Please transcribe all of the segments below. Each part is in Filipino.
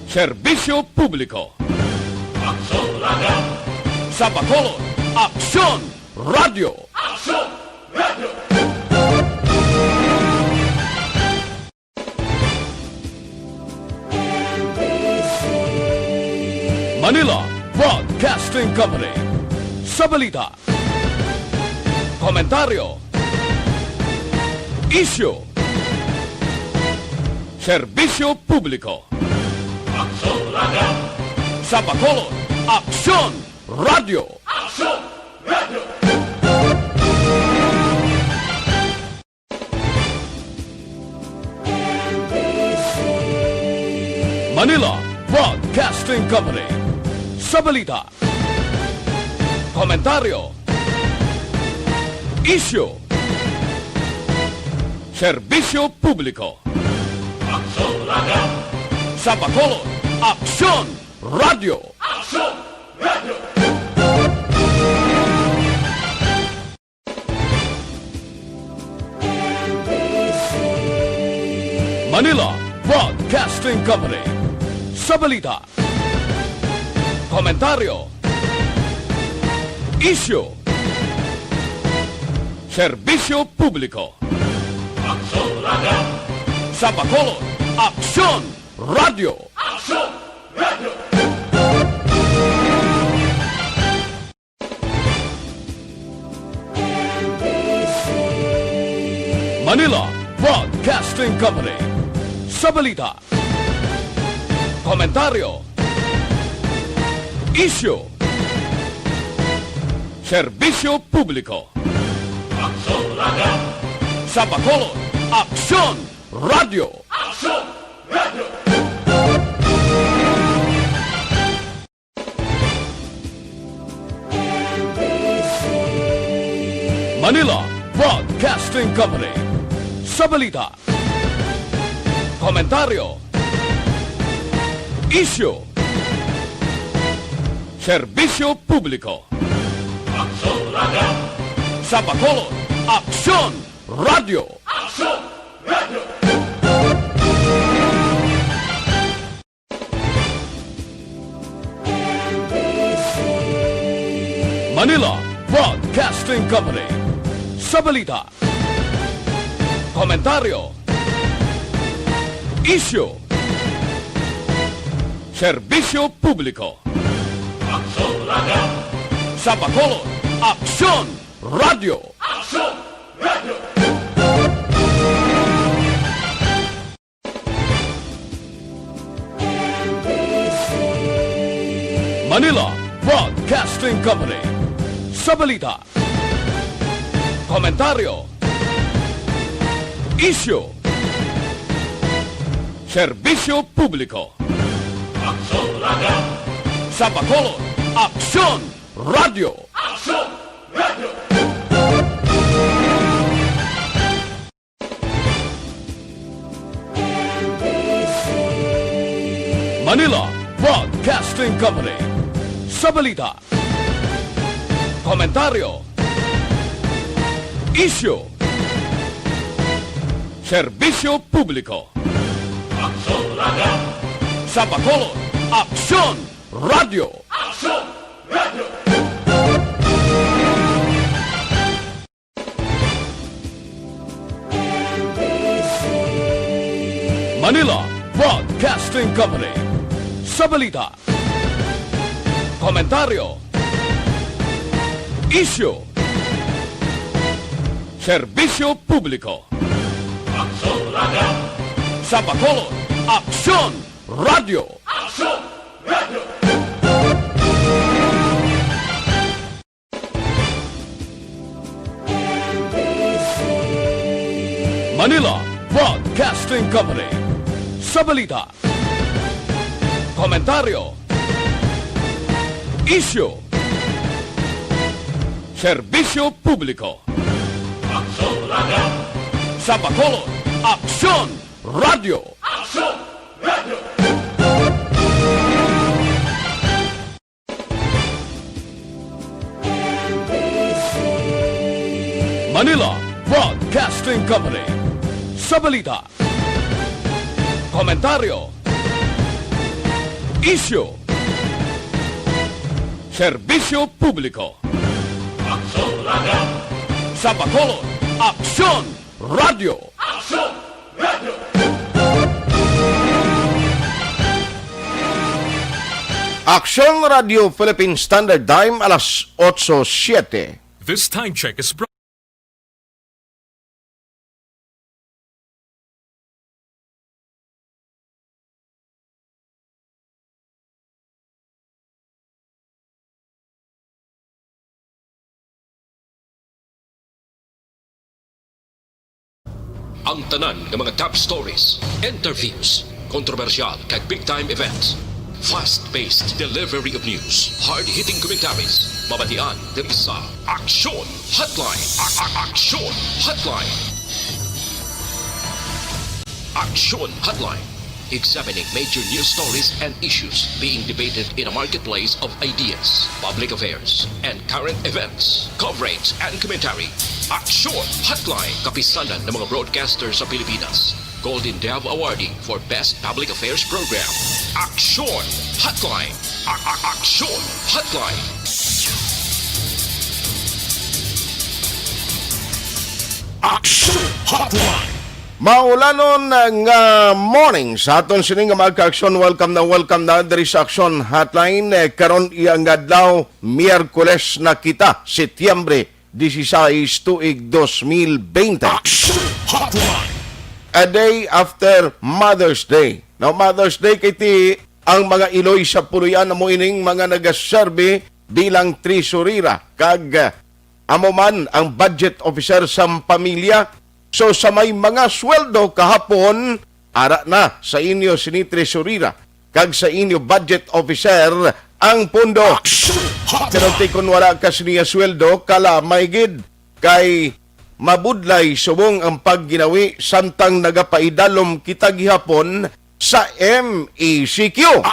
Serbisyo Publiko. Aksyon Radio. Sa Bacolod, Aksyon Radio. Aksyon Radio. Manila Broadcasting Company. Sa balita, komentaryo, isyu, serbisyo publiko. Aksyon Radio. Sa Bacolod, Aksyon Radio. Aksyon Radio. Manila Broadcasting Company. Sa balita, komentaryo, isyu, serbisyo publiko. Aksyon Radio. Sa Bacolod, Aksyon Radio. Aksyon Radio. Manila Broadcasting Company. Sa balita, komentaryo, isyu, serbisyo publiko. Aksyon Radio. Sa Bacolod, Aksyon Radio. Aksyon Radio. Manila Broadcasting Company. Sa balita, komentaryo, isyu, serbisyo publiko. Aksyon Radio. Sa Bacolod, Aksyon Radio. Aksyon Radio. Manila Broadcasting Company. Sa balita, komentaryo, isyu, serbisyo publiko. Aksyon Radio. Sa Bacolod, Aksyon Radio. Aksyon Radio. Manila Broadcasting Company. Sa balita, komentaryo, isyu, serbisyo publiko. Aksyon Radio. Sa Bacolod, Aksyon Radio. Aksyon Radio. Manila Broadcasting Company. Sa balita, komentaryo, isyu, serbisyo publiko. Aksyon Radio. Sa Bacolod, Aksyon Radio. Aksyon Radio. Manila Broadcasting Company. Sa balita, komentaryo, isyu, serbisyo publiko. Aksyon Radio. Sa Bacolod, Aksyon Radio. Aksyon Radio. Manila Broadcasting Company. Sa balita, komentaryo, isyu, serbisyo publiko. Aksyon Radio. Sa Bacolod, Aksyon Radio. Aksyon Radio. Manila Broadcasting Company. Sa balita, komentaryo, isyu, serbisyo publiko. Aksyon Radio. Sa Bacolod, Aksyon Radio. Aksyon Radio. Manila Broadcasting Company. Sa balita, komentaryo, Isyo. Serbisyo Publiko. Aksyon Radio. Sa Bacolod, Aksyon Radio. Aksyon Radio. Aksyon Radio Philippine Standard Time, alas 8:07. This time check is brought. Ang tanan ng mga top stories, interviews, kontrobersyal kag big-time events. Fast-paced delivery of news, hard-hitting commentaries, mabatian diri sa Aksyon Hotline. Aksyon Hotline. Aksyon Hotline. Examining major news stories and issues being debated in a marketplace of ideas, public affairs, and current events. Coverage and commentary. Aksyon Hotline. Kapisanan ng mga broadcasters sa Pilipinas. Golden Dove Awardee for Best Public Affairs Program. Aksyon Hotline. Aksyon Hotline. Aksyon Hotline. Maulanon nga morning sa aton sining nga magka-aksyon. Welcome na diri sa Aksyon Hotline. Karon iyang adlaw Miyerkules na kita, Setyembre 16, tuig 2020. Aksyon Hotline. A day after Mother's Day. Now, Mother's Day kay ti ang mga Iloy sa puluyan na mo ining mga nagaserbe bilang tresurira kag amo man ang budget officer sa pamilya. So sa may mga sweldo kahapon, ara na sa inyo sini tresurira kag sa inyo budget officer ang pundo. Pero kung wala ka siniya sweldo, kala may gid kay mabudlay subong ang pagginawi samtang nagapaidalom kita gihapon sa MECQ.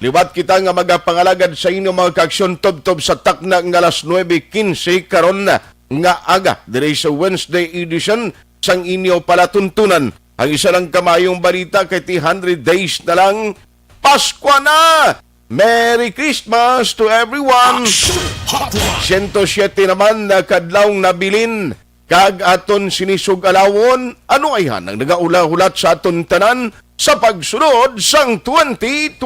Liwat kita nga magapangalagad sa inyo mga kaaksyon tob-tob sa takna ng alas 9:15 karon nga aga diri sa Wednesday edition sang inyo palatuntunan. Ang isa lang kamayong balita kay 100 days na lang Pasko na! Merry Christmas to everyone! 107 naman na kadlawng nabilin kag aton sinisug-alawon ano ay hanang nagaula-hulat sa aton tanan sa pagsunod sang 2021.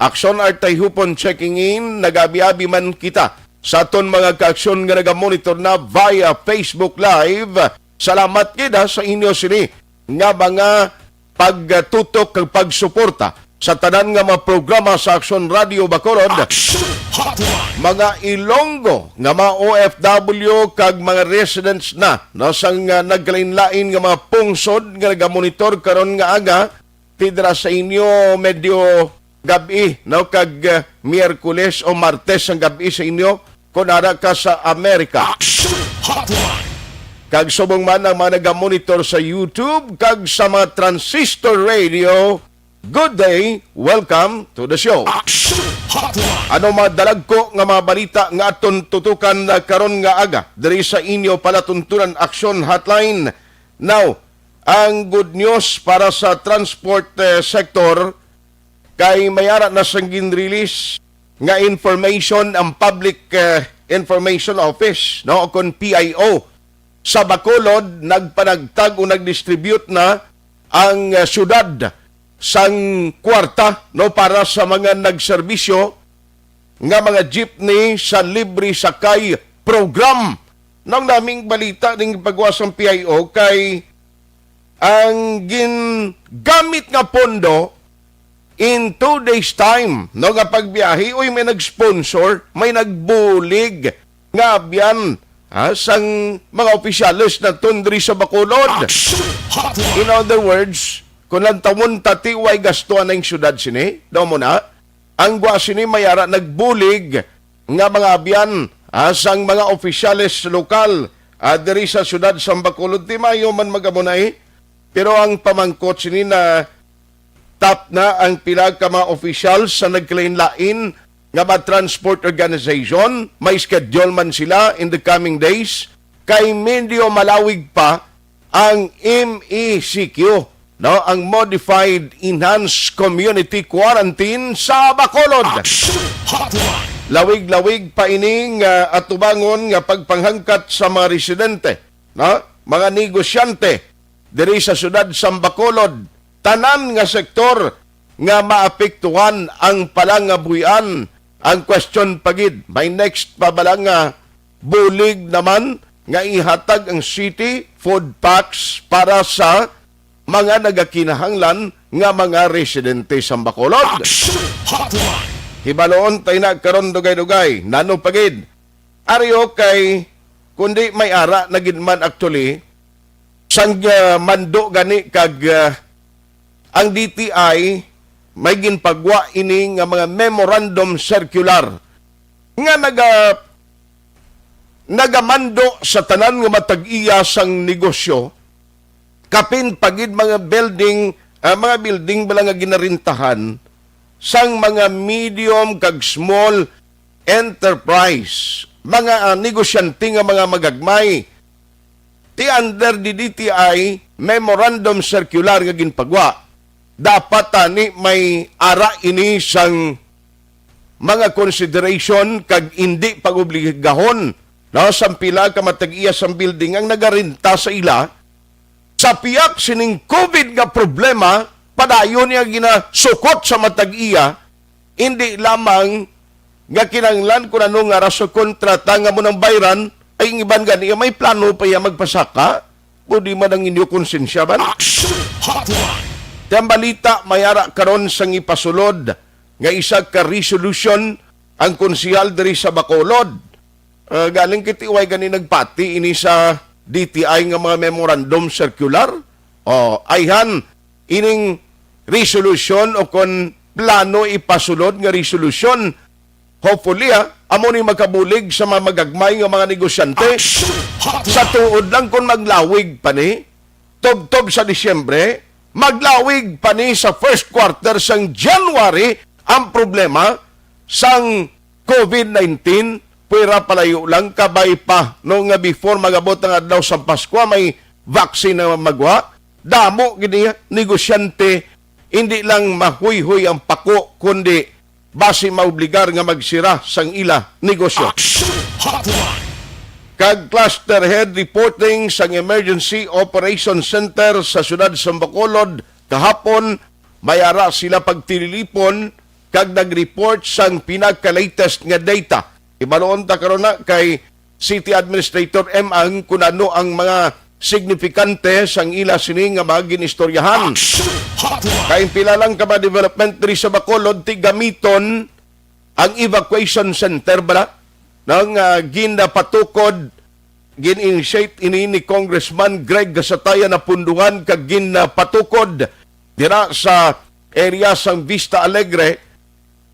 Aksyon at Tayhopon checking in, nagabi-abi man kita sa aton mga kaaksyon nga nagamonitor na via Facebook Live. Salamat kita sa inyo sini nga mga pagtutok kag pagsuporta sa tanan nga mga programa sa Aksyon Radio Bacolod. Mga Ilonggo nga mga OFW kag mga residents na sang naglain-lain nga mga pungsod nga nagamonitor karon nga aga tidra sa inyo medyo gabi no kag Miyerkules o Martes ang gabi sa inyo kung ara ka sa Amerika. Kag subong man ang mga nagamonitor sa YouTube kag sa mga transistor radio, good day, welcome to the show. Ano madalag ko nga mga balita nga aton tutukan na karon nga aga diri sa inyo palatuntunan Aksyon Hotline. Now, ang good news para sa transport sector kay mayara na sang gin-release nga information ang Public Information Office no kon PIO sa Bacolod nagpanagtag o nagdistribute na ang syudad sang kwarta no para sa mga nagserbisyo nga mga jeepney sa libre sakay program. Nang naming balita ning pagwas ng PIO kay ang gingamit nga pondo in 2 days time no nga pagbiyahe uy may nag-sponsor, may nagbulig nga abyan sang mga opisyalis na tundri sa Bacolod. In other words, kung lang tamon tatiway gastuan ng syudad sini, daw mo na, ang gwa sini mayara nagbulig nga mga abyan sang mga opisyalis lokal diri sa syudad sa Bacolod. Di mayo man magamunay, pero ang pamangkot sini na top na ang pila ka mga opisyal sa nagklain-lain nga ba transport organization, may schedule man sila in the coming days, kay medyo malawig pa ang MECQ no, ang Modified Enhanced Community Quarantine sa Bacolod. Lawig-lawig pa ining atubangon nga pagpanghangkat sa mga residente, no, mga negosyante diri sa syudad sa Bacolod, tanan nga sektor nga maapektuhan ang palangabuyan. Ang question pagid, may next pa ba lang nga bulig naman nga ihatag ang city food packs para sa mga nagakinahanglan nga mga residente sa Bacolod. Hibaloon tayo na karon dugay-dugay, nano pagid. Aryo kay kundi may ara na ginman actually sang mando gani kag ang DTI may ginpagwa ini nga mga memorandum circular nga nagamando sa tanan nga matag-iya sang negosyo kapin pagid mga building bala nga ginarintahan sang mga medium kag small enterprise, mga negosyante nga mga magagmay. Ti under di DTI memorandum circular nga ginpagwa, dapat tani may ara ini sang mga consideration kag hindi pag-obligahon, no, sang pila ka matag-iya sang building ang nagarinta sa ila sa piyak sining COVID nga problema. Padayon niya ginasukot sa matag-iya, hindi lamang nga kinanglan kung anong nga raso kontrata nga mo ng bayran, ay iban gani, may plano pa yan magpasaka, o di man ang inyo konsensya ba? Tiyang balita, mayara karon sang ipasulod, nga isa ka resolution ang konsihal diri sa Bacolod. Galing kitiway gani nagpati, ini sa DTI nga mga memorandum circular, ayhan, ining resolution o kon plano ipasulod nga resolution. Hopefully, amo ni makabulig sa mga magagmay nga mga negosyante. Sa tuod lang kung maglawig pa ni, tob-tob sa Disyembre, maglawig pa ni sa first quarter sang January, ang problema sang COVID-19, pwera palayo lang, kabay pa, no nga before magabot ang adlaw sa Pasko, may vaccine na magwa. Damo gini negosyante, hindi lang mahuy-huy ang pako kundi base maobligar nga magsira sang ila negosyo. Kag cluster head reporting sang Emergency Operations Center sa siyudad sa Bacolod kahapon, mayara sila pagtililipon kag nag-report sang pinaka-latest nga data. Ibaloon ta karon na kay City Administrator M ang kunano ang mga signifikante sang ila sini nga mga ginistoryahan. Kay pila lang ka ba development diri sa Bacolod ti gamiton ang evacuation center bala nang ginapatukod gin-initiate ini ni Congressman Greg Gasataya na punduhan kag ginapatukod dira sa area sang Vista Alegre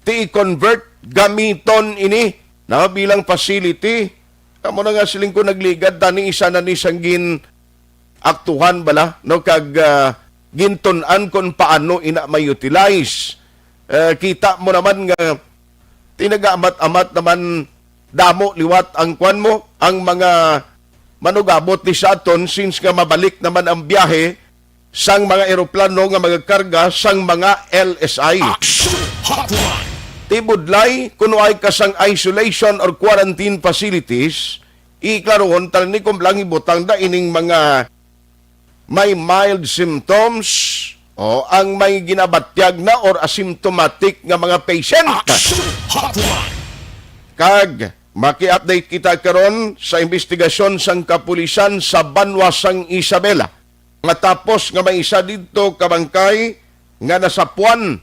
ti convert gamiton ini na bilang facility. Amo na nga siling ko nagligad tani isa na ni sanggin aktuhan bala no kag gintun-an kon paano ina may-utilize. Kita mo naman nga tinaga-amat-amat naman damo liwat ang kwan mo ang mga manugabot ni sa aton since nga mabalik naman ang biyahe sang mga eroplano nga magakarga sang mga LSI. Tibudlay kuno ay kasang isolation or quarantine facilities, iklarohon tal ni kung lang ibutang da ining mga may mild symptoms o ang may ginabatyag na or asymptomatic nga mga patient. Kag maki-update kita karon sa investigasyon sang kapulisan sa Banwa sang Isabela. Matapos nga may isa dito kabangkay nga nasapuan,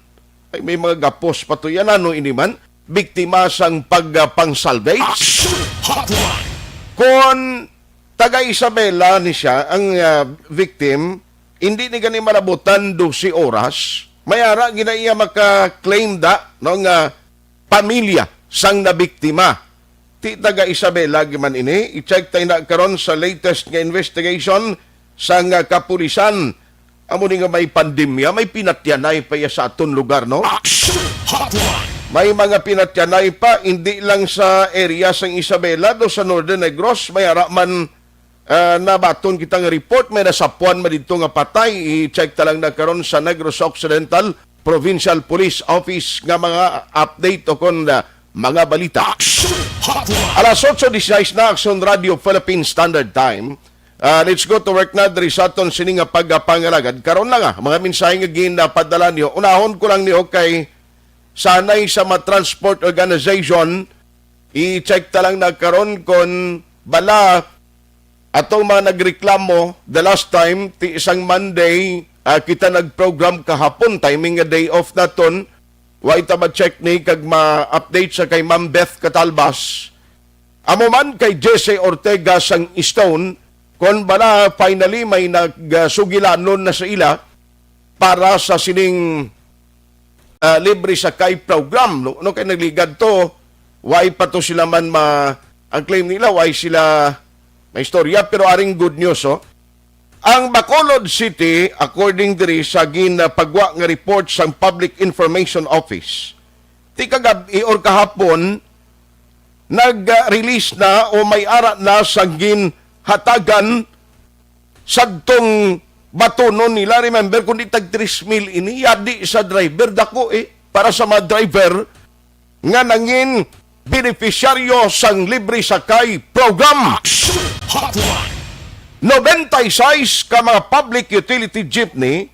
ay may mga gapos patuyan ano iniman, biktima sang pagpang-salvage. Kung taga Isabela ni siya, ang victim, hindi ni gani malabutan 12 oras, mayara ginaiya maka-claim da no, nga pamilya sang nabiktima. Ti taga Isabela giman ini, i-check tayo na karon sa latest nga investigation sang kapulisan. Amo ni nga may pandemya, may pinatyanay pa sa aton lugar, no? May mga pinatyanay pa, hindi lang sa area sang Isabela, do sa Northern Negros, may araman nabaton kitang report may nasapuan man dito nga patay i-check talang na karon sa Negros Occidental Provincial Police Office nga mga update o kon mga balita. Alas 8:16 na Aksyon Radio Philippine Standard Time. Let's go to work na diri sa aton sini nga pagpangalagad. Karon na nga mga mensahe nga ginapadala niyo. Unahon ko lang niyo kay sanay sa mga transport organization i-check talang na karon kon bala atong mga nagreklamo the last time ti isang Monday kita nagprogram kahapon timing nga day off naton wa ita ma-check ni kag ma-update sa kay Ma'am Beth Catalbas amo man kay Jesse Ortega sang Stone kon bala finally may nagsugilanon na sa ila para sa sining libre sakay program no kay nagligad to why pa to sila man ang claim nila why sila may istorya, pero aring good news, oh. Ang Bacolod City, according diri sa ginapagwa nga report sa Public Information Office, ti kagabi or kahapon, nag-release na o may ara na sa ginhatagan sadtong batonon nila. Remember, kung itag 3,000 ini, yadi sa driver, dako para sa mga driver nga nangin beneficiaryo sang libre sakay program. Hotline. 96 ka mga public utility jeepney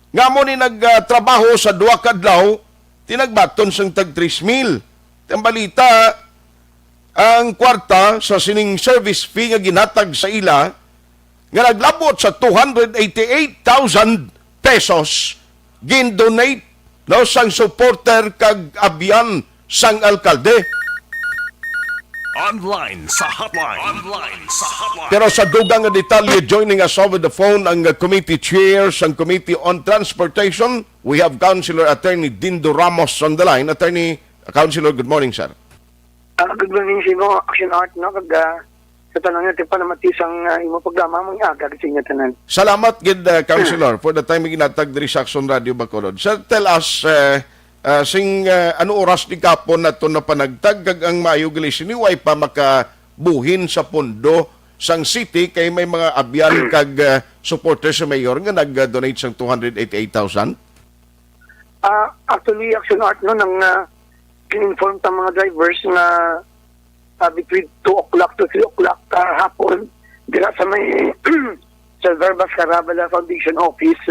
nga mo ni nagtrabaho sa duwa kadlaw tinagbaton sang tag 3,000. Ang balita ang kwarta sa sining service fee nga ginatag sa ila nga naglabot sa 288,000 pesos gin-donate no sang supporter kag abyan sang alkalde. Online sa hotline. Online sa hotline. Pero sa dugang nga detalye, joining us over the phone ang committee chair ang Committee on Transportation. We have Councilor Attorney Dindo Ramos on the line. Attorney, Councilor, good morning, sir. Good morning sa imo, Aksyon Art, no? Sa tanong natin pa na matisang imo programa mong aga sa inyo tanan. Salamat, good Councilor, for the time ginatag diri sa Aksyon Radio Bacolod. Sir, tell us, ano oras ni kapon na ito na panagtag ang maayo gilis ni way pa makabuhin sa pondo sang city kay may mga abyan kag supporters sa mayor nga nag-donate sang 288,000? Actually, Action Art no nang in-inform ta mga drivers na between 2 o'clock to 3 o'clock hapon dira sa may sa Verbas Carabala Foundation Office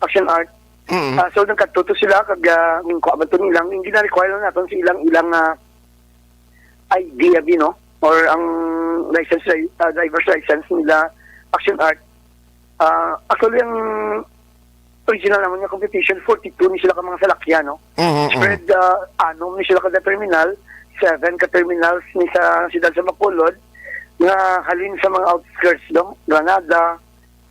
Action Art. So nagkatuto sila kag ng kuabato nilang hindi na require naton sa ilang ID abi no or ang license driver's license nila Action Art. Actually ang original naman yung competition 42 ni sila ka mga salakyan no. Spread anom ni sila ka terminal 7 ka terminals ni sa sidad sa Bacolod nga halin sa mga outskirts no Granada,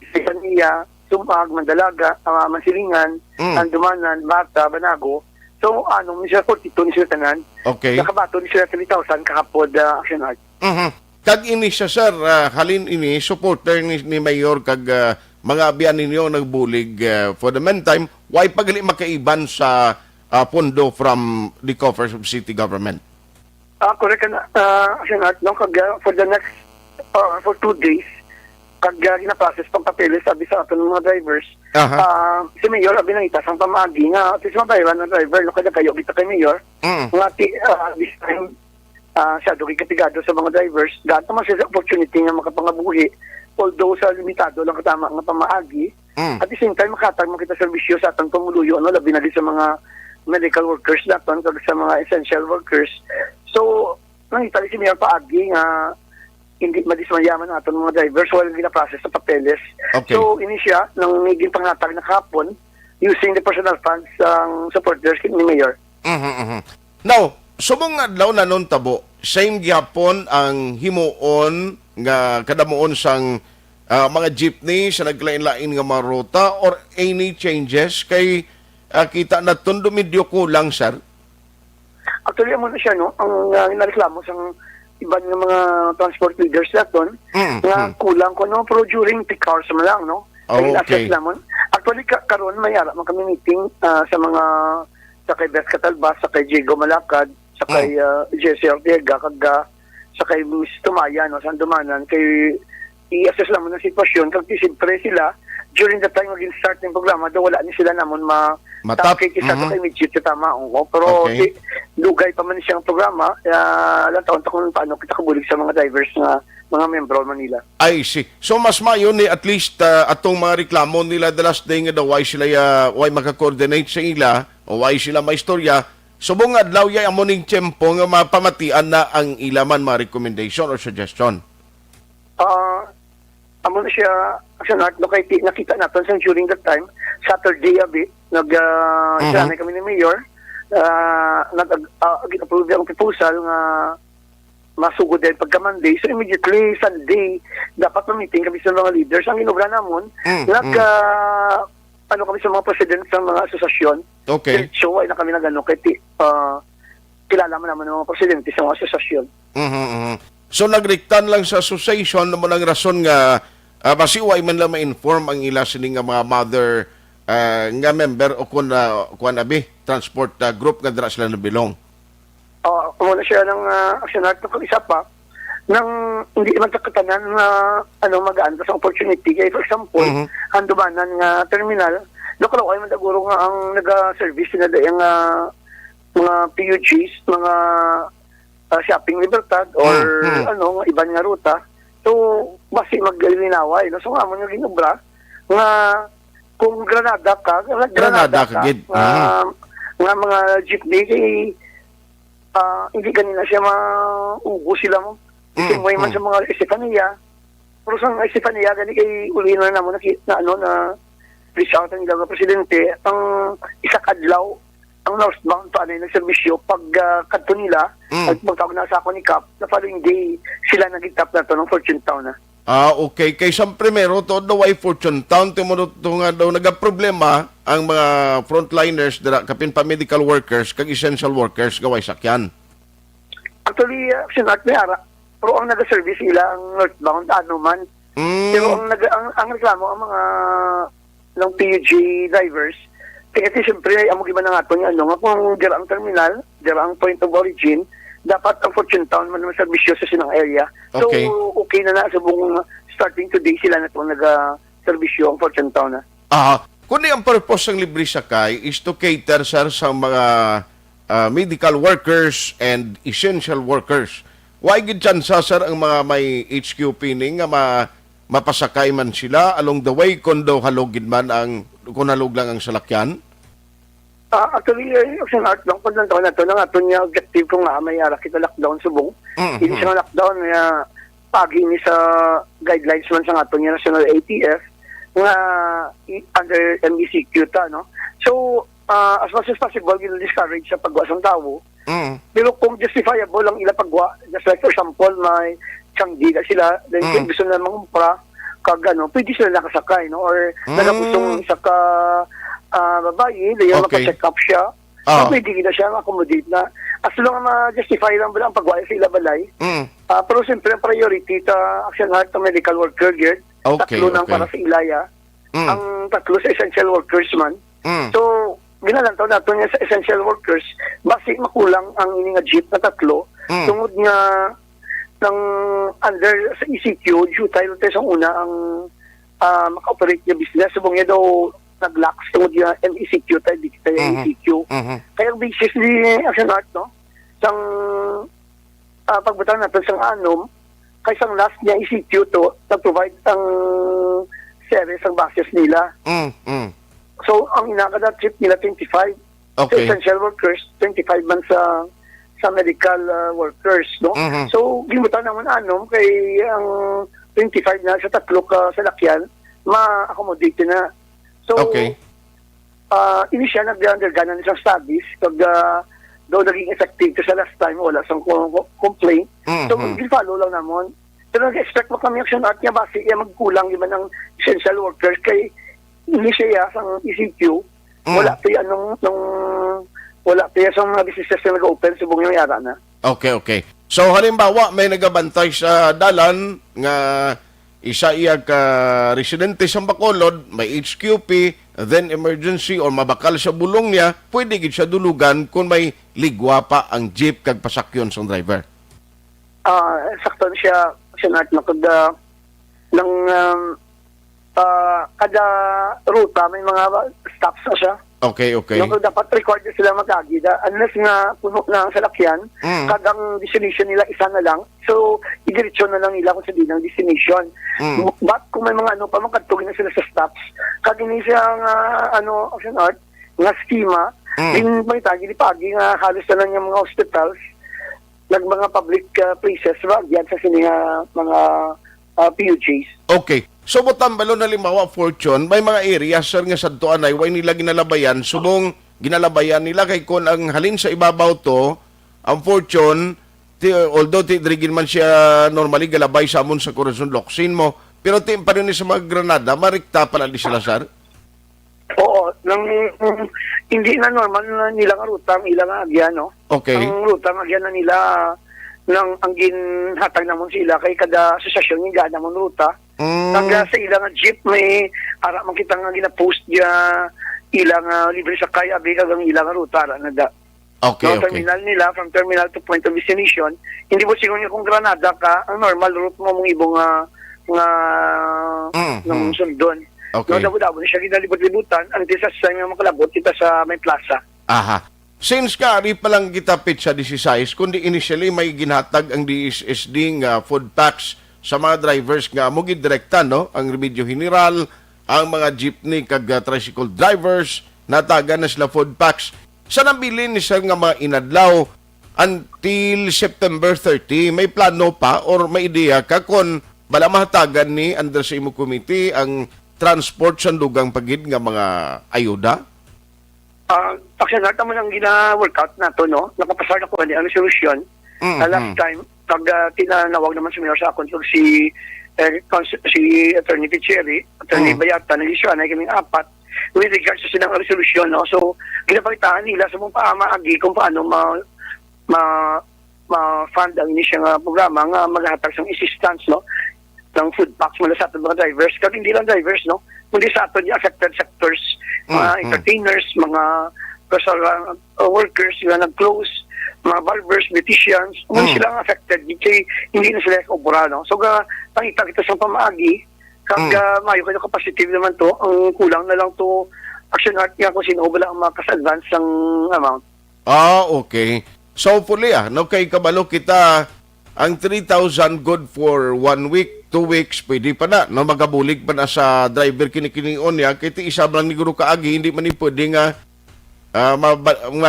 Sania, Sumag, Mandalaga, Mansilingan, Andumanan, Bata, Banago. So, ni sila 42 ni sila tanan. Okay. Nakabato ni sila 3,000 kahapod Action Art. Kag ini siya, sir, halin ini, supporter ni Mayor kag mga abyan ninyo nagbulig for the meantime, why pagali makaiban sa pondo from the coffers of city government? Correct na, Action Art, no? Kag for the next, for 2 days, kag gina-process pang papeles sabi sa aton mga drivers si Mayor abinangita sang pamagi nga at least mabayaran ng driver no kada kayo kita kay Mayor nga this time siya dogi katigado sa mga drivers dato man siya opportunity nga makapangabuhi although sa limitado lang katama nga pamaagi at the same time makatag makita serbisyo sa atong pamuluyo no labi na sa mga medical workers daton kag sa mga essential workers so nangita si Mayor paagi nga hindi madismayaman natin mga drivers while gina-process sa papeles. Okay. So, ini siya, nang naging pangatag na kahapon, using the personal funds ng supporters ni Mayor. Now, subong adlaw na nun tabo, same gyapon ang himuon nga kadamuon sang mga jeepney sa naglain-lain nga mga ruta or any changes kay kita na tundo medyo kulang, sir? Actually, amo na siya, no? Ang nareklamo sang iban ng mga transport leaders naton nga kulang ko no pero during peak hours man lang no okay. Actually karon may ara man kami meeting sa mga sa kay Beth Catalbas sa kay Diego Malacad sa kay Jesse Ortega kag sa kay Miss Tumaya no sa Andumanan kay i-assess naman ng sitwasyon kag siyempre sila during the time maging start ng programa daw wala ni sila namon Matap. isa to kay immediate tama pero Okay. lugay pa man siyang programa taon ta kung paano kita kabulig sa mga drivers nga mga membro Manila. I see. So mas mayon ni at least atong mga reklamo nila the last day nga daw why sila why maka-coordinate sa ila o why sila maistorya. Subong adlaw yay amoning tiyempo nga mapamatian na ang ilaman mga recommendation or suggestion. Amo na siya nakita natin sa during that time Saturday abi nag kami ni Mayor nag-approve ang proposal nga masugod din pagka Monday. So immediately Sunday dapat meeting kami sa mga leaders. Ang inobra namon kami sa mga president sa mga asosasyon. Okay. So ay na kami nagano kay kilala man naman ng mga presidente sa mga asosasyon. So nagriktan lang sa association mo ng rason nga basiway man lang ma-inform ang ila sining nga mga mother nga member o kun abi transport group nga dira sila nabilong. Muna siya ng aksyonar kung isa pa nang hindi man takatanan na magaan sa opportunity kay for example handumanan nga terminal lokalo ay man daguro nga ang naga-service na dayang mga PUGs mga shopping libertad or iban nga ruta so basi maglilinawa so nga man nga ginobra nga kung Granada ka gid nga mga jeepney kay hindi kanina siya maubo sila mo. Kasi mo man sa mga Estefania. Pero sa Estefania, gani kay ulino na mo na reach out ang ilang presidente, ang isa kadlaw, ang northbound pa na nagserbisyo pag kadto nila, at magtawag na sa ako ni Cap, na following day, sila nagitap na to ng Fortune Town na. Okay. Kay siyang primero, to daw ay Fortune Town, tumuno nga daw nagaproblema ang mga frontliners, kapin pa medical workers, kag essential workers, gaway sakyan. Actually, sinat may ara, pero ang nag-service sila ang northbound, man. Pero ang reklamo, ang mga ng PUG drivers, kaya siyempre, amo giba na nga ito nga kung dira ang terminal, dira ang point of origin, dapat ang Fortune Town man naman serbisyo sa sinang area. So, okay na sa buong starting today sila na itong nag-serbisyo ang Fortune Town na. Kundi ang purpose ng libre sakay is to cater sa mga medical workers and essential workers. Why gid chance sir ang mga may HQ pining nga mapasakay man sila along the way kundo halogid man kung halog lang ang salakyan? Actually, yung art lang po ng taon na ito, nga ito niya objective ko nga may kita lockdown subong. Hindi siya lockdown na pagi ni sa guidelines man sa nga ito niya National ATF nga under MECQ ta, no? So, as much as possible, gina-discourage sa pagwa sa tao. Pero kung justifiable ang ila pagwa, just like for example, may tiyanggi na sila, then kung gusto na mangumpra, pwede sila nakasakay, no? Or nagagustong sa babae, dahil makacheck up siya, so pwede kita siya accommodate na. As long ma-justify lang ba ang pagwaya sa ila balay. Pero siyempre, ang priority ta Aksyon Heart sa medical worker guard, tatlo nang para sa ilaya, ang tatlo sa essential workers man. So, ginalantaw nato niya sa essential workers, basi makulang ang ini nga jeep na tatlo, tungod nga ng under sa ECQ, due tayo sa una ang maka-operate niya business, subong niya daw nag-lax tungod niya MECQ tayo, di kita yung ECQ. Kaya ang basis ni Aksyon Heart, no? Sang pagbutang natin sang anom, kay sang last niya ECQ to, nag-provide ang series ang basis nila. So, ang inakada trip nila 25. So, essential workers, 25 man sa medical workers, no? So, gimutan naman anom kay ang 25 na sa tatlo ka salakyan, ma-accommodate na. So, ini siya nag-undergana ng isang studies kag daw naging effective sa last time, wala sang complaint. So, follow lang naman. Pero nag-expect mo kami Aksyon Heart niya base magkulang iba ng essential workers kay hindi siya sa ECQ, wala pa wala pa sa mga businesses na nag-open sa buong yara na. Okay. So halimbawa may nagabantay sa dalan nga isa iya ka residente sa Bacolod, may HQP, then emergency or mabakal sa bulong niya, pwede gid siya dulugan kung may ligwa pa ang jeep kag pasakyon sa driver. Sakto siya sinart na kag ng kada ruta may mga stops na siya. Okay. No, dapat required sila mag-agi. Unless nga puno na ang salakyan, kadang destination nila isa na lang. So, idiretso na lang nila kung sa ng destination. But kung may mga pamakatugin na sila sa stops, kagini siya Aksyon Art, nga schema, din may tagi ni pagi nga halos na lang yung mga hospitals, mga public places, yan sa mga PUJs. Okay. So, butambalo na limawa, Fortune, may mga areas, sir, nga sa doon ay way nila ginalabayan. Subong, ginalabayan nila kay kung ang halin sa ibabaw to, ang Fortune, although tidragin man siya normally galabay sa amon sa Corazon Locsin mo, pero pa rin sa mga Granada, marikta pala di sila, sir? Oo. Hindi na normal na nilang ruta ang ilang agyan, no? Okay. Ang ruta ang agyan na nila ang ginhatag namon sila kay kada asosasyon ng gana mong ruta. Hanggang sa ilang jeep may ara man kita nga gina-post dia ilang libre sa kaya bigang ang ilang ruta ara na da. Okay. Terminal nila from terminal to point of destination. Hindi mo siguro kung Granada ka, ang normal route mo mong ibong ng sundon. Okay. No, dabo siya ginalibot-libutan ang sa mga makalabot kita sa may plaza. Aha. Since ari pa lang kita pitsa 16, kundi initially may ginhatag ang DSSD nga food packs sa mga drivers nga mo gidirekta, no? Ang Remedyo General, ang mga jeepney kag tricycle drivers, nataga na sila food packs. Sa nabilin ni sir nga mga inadlaw until September 30, may plano pa or may ideya ka kung bala mahatagan ni under sa imo committee ang transport sa dugang pagid nga mga ayuda? Aksyon Art naman ang gina-workout na to, no? Nakapasar na ko ang solusyon. Last time, pag tinanawag naman si Mayor sa akon, si Attorney Picheri, Attorney Bayata, nag-issue na kaming apat with regards sa silang resolution, no? So, ginapakitaan nila sa mga maagi kung paano ma-fund ang inisyang programa nga maghatag sa assistance, no? Ng food packs mula sa ating mga drivers. Kasi hindi lang drivers, no? Kundi sa ating affected sectors, mga entertainers, mga personal workers, sila nag-close, mga barbers, beauticians, sila ang affected. Hindi na sila kubura, no? So, pangita kita sa pamaagi, kag mayo kayo capacity naman to, ang kulang na lang to Aksyon Art nga kung sino ba lang ang makas-advance ng amount. Okay. So, hopefully, no, kay kabalo kita, ang 3,000 good for 1 week, 2 weeks, pwede pa na. No, magabulig pa na sa driver kinikiningon niya. Kaya isa lang ni Guru kaagi, hindi man pwede nga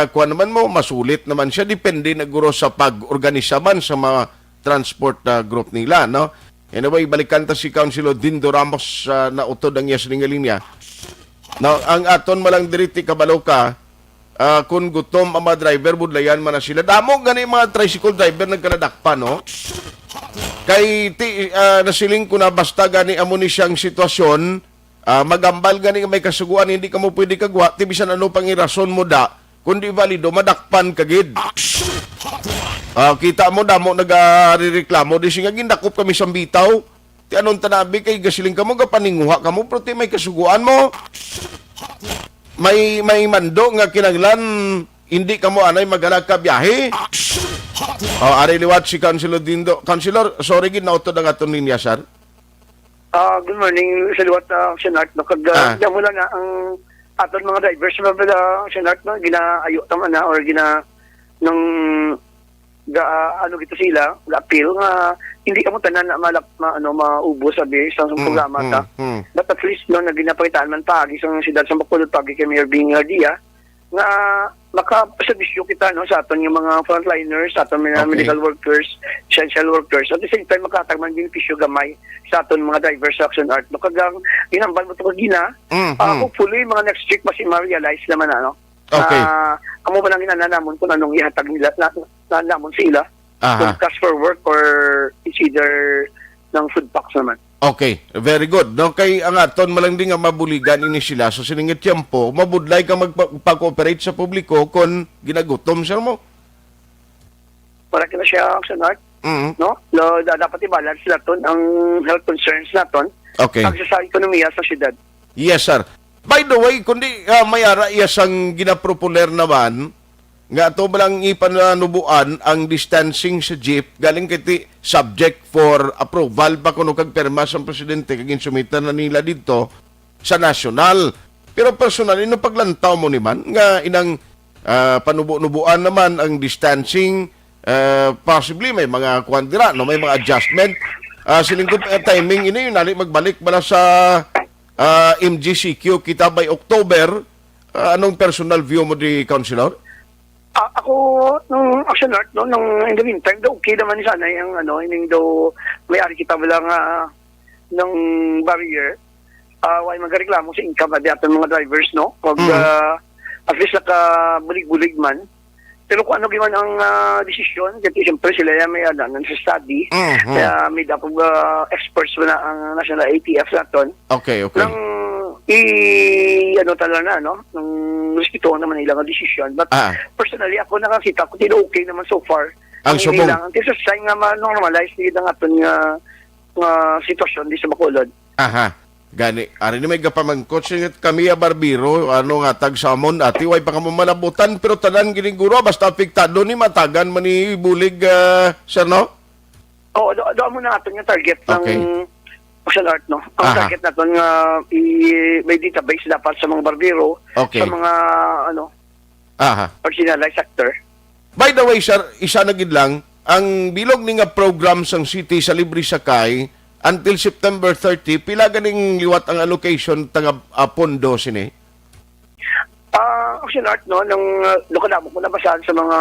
kuha naman mo, masulit naman siya. Depende na Guru sa pag-organisa man sa mga transport group nila. No? Anyway, balikan ta si Councilor Dindo Ramos na utod ang yes linya. Now, ang aton malang diriti kabalo ka, kung gutom ang mga driver, budlayan man na sila. Damo gani mga tricycle driver nagkanadakpa, no? Kay nasiling ko na basta gani amo ni siyang sitwasyon, magambal gani may kasuguan, hindi ka mo pwede kagwa, tibisan ano pang irason mo da, kundi valido, madakpan kagid. Kita mo damo nagarireklamo, di siya gindakop kami sa bitaw, ti anong tanabi kay gasiling ka mo, gapaninguha ka mo, pero ti may kasuguan mo. May mando nga kinanglan, hindi ka mo anay magalag ka biyahe. Ari liwat si Councilor Dindo. Councilor, sorry gid na utod ang aton linya, sir. Good morning, sa liwat Aksyon Art. Damo lang ang aton mga drivers mabala Aksyon Art, no? Ginaayo tama na or nung ano gito sila, appeal nga hindi ka mo tanan na maubos sabi sa programa ta. But at least no naginapakitaan man pagi sa siyudad sa Bacolod pagi kay Mayor Bing Gardia nga makaservisyo kita no sa aton yung mga frontliners, sa aton mga medical workers, essential workers. At the same time makatagman benepisyo gamay sa aton mga drivers sa Aksyon Art. No kagang ginambal mo to gina. Hopefully mga next week mas ma-realize naman ano. Okay. Amo ba lang ginanamon kung anong ihatag nila namon sila. Kung cash for work or it's either ng food packs naman. Okay, very good. No, kay ang aton malang din nga mabuligan ini sila so siningit tiyempo, mabudlay ka magpag-cooperate sa publiko kung ginagutom sir mo. Para kina siya Aksyon Art. No? Dapat i-balance naton ang health concerns naton. Okay. Sa ekonomiya sa syudad. Yes, sir. By the way, kundi mayara iyas ang ginaproponer naman, nga ato balang ipananubuan ang distancing sa jeep galing kiti subject for approval pa kuno kag perma sa presidente kag insumita na nila dito sa national. Pero personal ino paglantaw mo ni man nga inang panubo-nubuan naman ang distancing, possibly may mga kwandira no, may mga adjustment. Siling timing ini nali magbalik bala sa MGCQ kita by October. Anong personal view mo di councilor? Ako, nung Aksyon Art, no, nung in the meantime, okay naman sana yung hindi daw may-ari kita lang ng barrier. Why magareklamo sa income at ating mga drivers, no? Pag at least nakabulig-bulig man. Pero kung ano giman ang desisyon, kasi siyempre sila yan may sa study, kaya may dapog experts na ang National ATF natin. Okay. Nang talaga na, no? Nang respeto naman nilang desisyon. But personally, ako nakakita ko, okay naman so far. Ang subong. Ang tisasay nga ma-normalize nila nga itong sitwasyon di sa Bacolod. Aha. Gani, ari ni may gapamangkot singit kami barbiro, nga tag samon ati way pa kamo malabutan pero tanan gining guro basta apektado ni matagan man ni bulig sir no? Oo, do mo na aton yung target ng Aksyon Art, no? Ang target naton nga may database dapat sa mga barbiro, sa mga marginalized sector. By the way, sir, isa na gid lang ang bilog ni nga program sang city sa libre sakay until September 30, pila ganing liwat ang allocation tanga pondo sini? Aksyon Art, no, nung kadamo ko nabasahan sa mga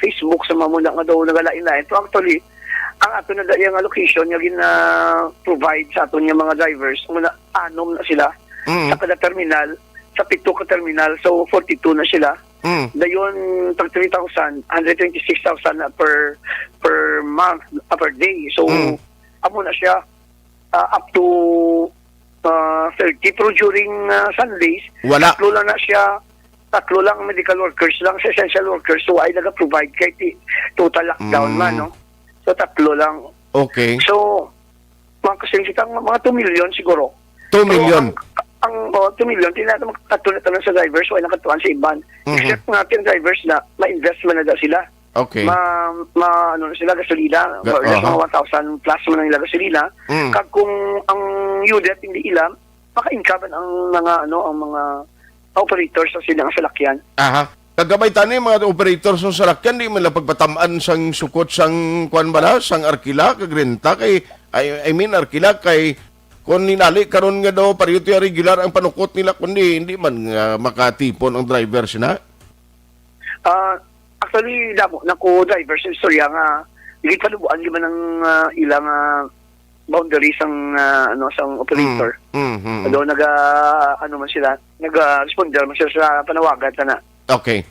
Facebook, sa mga muna nga daw nagalain-lain. So actually, ang ato na yung allocation nga provide sa ato yung mga drivers, muna 6 na sila sa kada terminal, sa 7 ka terminal, so 42 na sila. Dayon, tag 3,000, 126,000 na per month, per day. So, amo na siya up to 30. Pero during Sundays, wala. Tatlo lang medical workers lang sa essential workers. So, ay nag-provide kahit total lockdown man, no? So, tatlo lang. Okay. So, mga kasing mga 2 million siguro. 2 million? Ang 2 million, tinatanong makatunan sa drivers, wala nakatuan sa iban. Except natin drivers na ma-investment na daw sila. Okay. Sila gasolina, mga 1,000 plus man ang gasolina. Kag kung ang UDET hindi ilam, maka-income ang mga operators sa silang salakyan. Aha. Kagabay tani mga operators sa salakyan di man lang pagpatamaan sang sukot sang kuan bala sang arkila kag renta kay I mean arkila kay kung ninali karon nga daw parito regular ang panukot nila kundi hindi man makatipon ang driver sina. Actually, nako drivers istorya nga higit palubuan di man ang ilang boundaries ang sang operator. Ado man sila, nag-responder man sila sa panawagan na. Okay.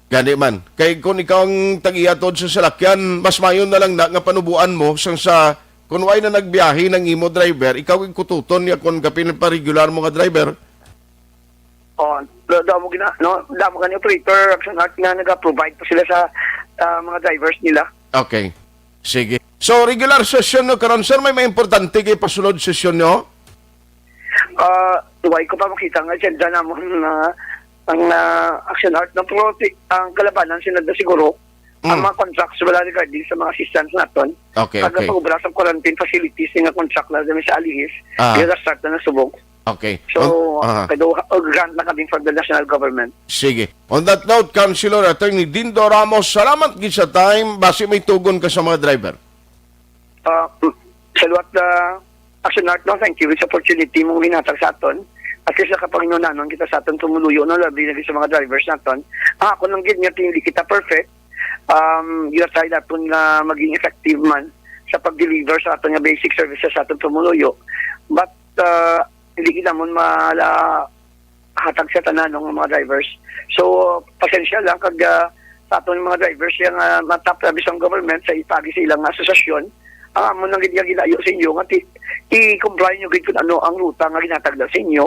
Gani man. Kay kung ikaw ang tag-iatod sa salakyan, mas mayon na lang nga panubuan mo sa kung way na nagbiyahe ng imo driver, ikaw ang kututon niya kung kapin pa regular mo nga driver. Damo gani operator Aksyon Art nga nag-provide pa sila sa mga drivers nila. Okay. Sige. So, regular session no karon sir, may importante kay pasunod session nyo? Tuway ko pa makita nga agenda namon ang Aksyon Art ng project, ang kalabanan sinada siguro ang mga contracts wala regarding sa mga assistance naton. Okay. Pag-ubra sa quarantine facilities nga contract na sa Alihis, start na subok. Okay. So, grant na kami from the national government. Sige. On that note, Councilor Attorney Dindo Ramos, salamat gid sa time. Basi may tugon ka sa mga driver. Salwat Aksyon Art, no? Thank you. It's opportunity mong hinatag sa aton. At kasi nakapanginunanon kita sa aton tumuluyo, no? Labi na sa mga drivers naton. Ako nang gid nga hindi kita perfect. Ginatry natin nga maging effective man sa pag-deliver sa aton nga basic services sa aton tumuluyo. But, hindi kita mo hatag sa tanan ng mga drivers. So, pasensya lang kag sa aton mga drivers yung matap na bisang government sa ipagi sa ilang asosasyon. Ang amon nang gilayo sa inyo nga i-comply nyo gid kung ano ang ruta nga ginatag sa inyo.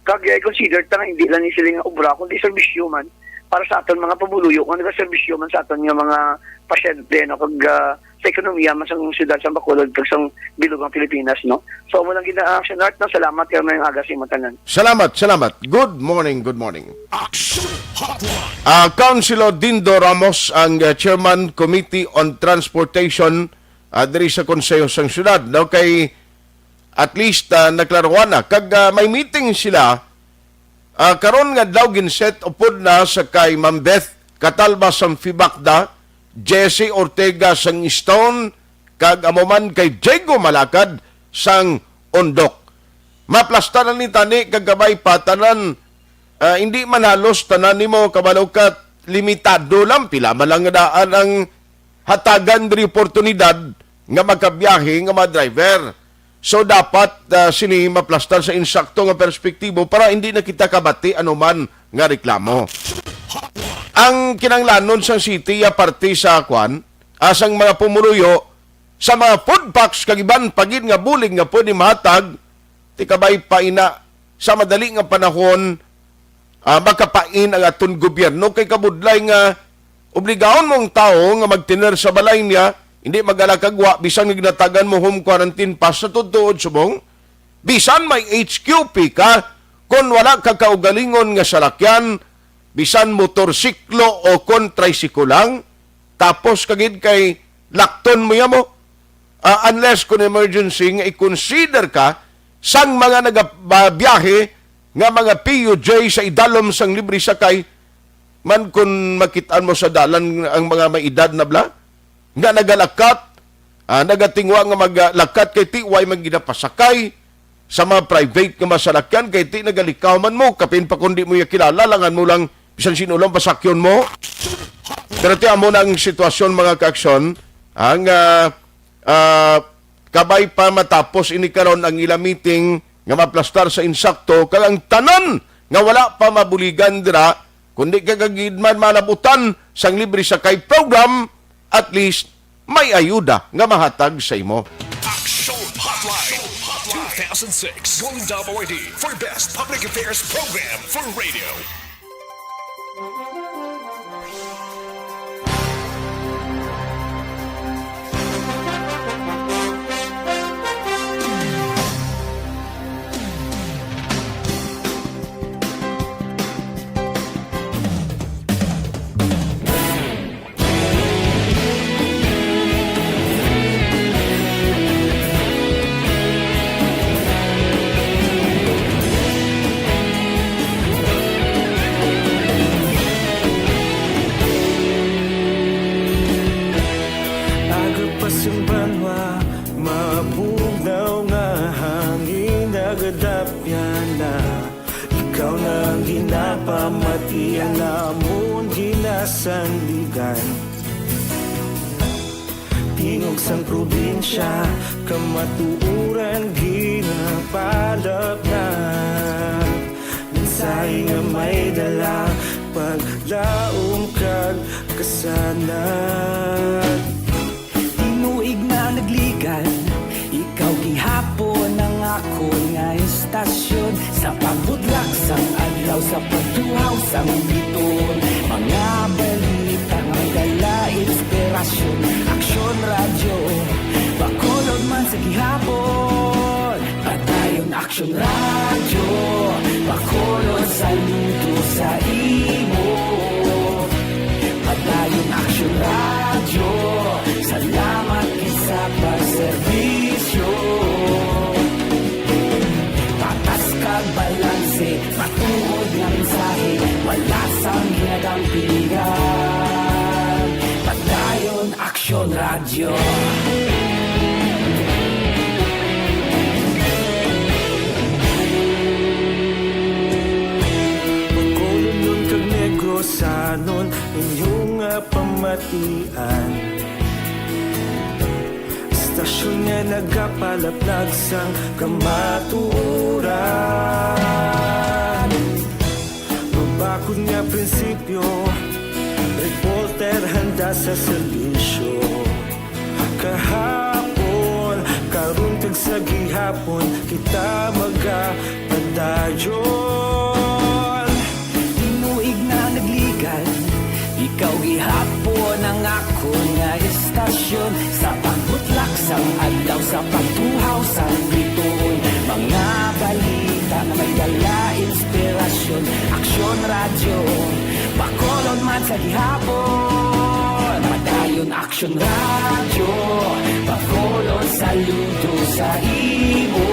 Kag consider ta nga hindi lang ni sila nga obra kundi serbisyo man para sa aton mga pabuluyo nga nagaserbisyo man sa aton nga mga pasyente no kag sa ekonomiya masang siyudad sa Bacolod kag sang bilugang Pilipinas, no? So mo lang gina-action art na salamat kayo ngayong aga sa matanan. Salamat. Good morning. Aksyon Hotline. Councilor Dindo Ramos ang Chairman Committee on Transportation diri sa Konseho sang Syudad. No? Kay at least naklaruan na. Kag may meeting sila, karon nga daw ginset upod na sa kay Ma'am Beth Katalba sang Fibakda, Jesse Ortega sang Stone, kag amuman kay Diego Malakad sang Ondok. Maplastanan ni tani kagabay patanan, hindi man halos tanan nimo kabalaw ka limitado lang pila man lang nga daan ang hatagan diri oportunidad nga magkabiyahe nga mga driver. So dapat sini maplastar sa insakto nga perspektibo para hindi na kita kabati anuman nga reklamo. Ang kinanglanon sa city parte sa kwan asang mga pumuruyo sa mga food packs kagiban pagid nga bulig nga pwede mahatag ti kabay pa ina sa madali nga panahon makapain ang aton gobyerno kay kabudlay nga obligahon mong tao nga magtiner sa balay niya hindi magalakagwa bisan ginatagan mo home quarantine pass sa tutuod subong bisan may HQP ka kung wala ka kaugalingon nga salakyan bisan motorsiklo o kon tricycle lang, tapos kagid kay lakton mo yan mo. Unless kung emergency nga i-consider ka sang mga nagabiyahe nga mga PUJ sa idalom sang libre sakay man kung makitaan mo sa dalan ang mga may edad na bla nga nagalakat, nagatingwa nga maglakat kay tiway magginapasakay sa mga private nga masalakyan kay ti nagalikaw man mo kapin pa kundi mo yung kilala langan mo lang bisan sino lang pasakyon mo. Pero tiyan mo na ang sitwasyon mga kaaksyon, ang kabay pa matapos inikaron ang ila meeting nga maplastar sa insakto, kag ang tanan nga wala pa mabuligan dira, kundi kagagidman malabutan sang libre sakay program, at least may ayuda nga mahatag sa imo. Aksyon Hotline. 2006 Golden Dove Awardee for Best Public Affairs Program for Radio. Pamati ang namon ginasandigan Tingog sang probinsya kamatuuran ginapalap na Minsay nga may dala paglaom kag kasanan Tinuig na nagligan ikaw gihapon ang ako nga istasyon Sa pagbutlak sang adlaw sa pagduhaw sang biton Mga balita nga dala inspirasyon Aksyon radyo, Bacolod man sa gihapon Padayon Aksyon radyo, Bacolod saludo sa imo Padayon Aksyon radyo, salamat isa pagserbisyo Patas kag balanse, matuod nga mensahe Wala sang hinagang pilihan Padayon Aksyon radyo Bacolod nun kag Negrosanon inyong pamatian Istasyon nga nagapalaplag sang kamaturan Mabakod nga prinsipyo Reporter handa sa serbisyo Kahapon, karuntag sa gihapon Kita magapadayon Tinuig na nagligan Ikaw gihapon ang ako nga istasyon Sa sang adlaw sa pagtuhaw sa biton. Mga balita na may dala inspirasyon. Aksyon radyo, bakolon man sa gihapon. Padayon Aksyon radyo, bakolon saludo sa imo.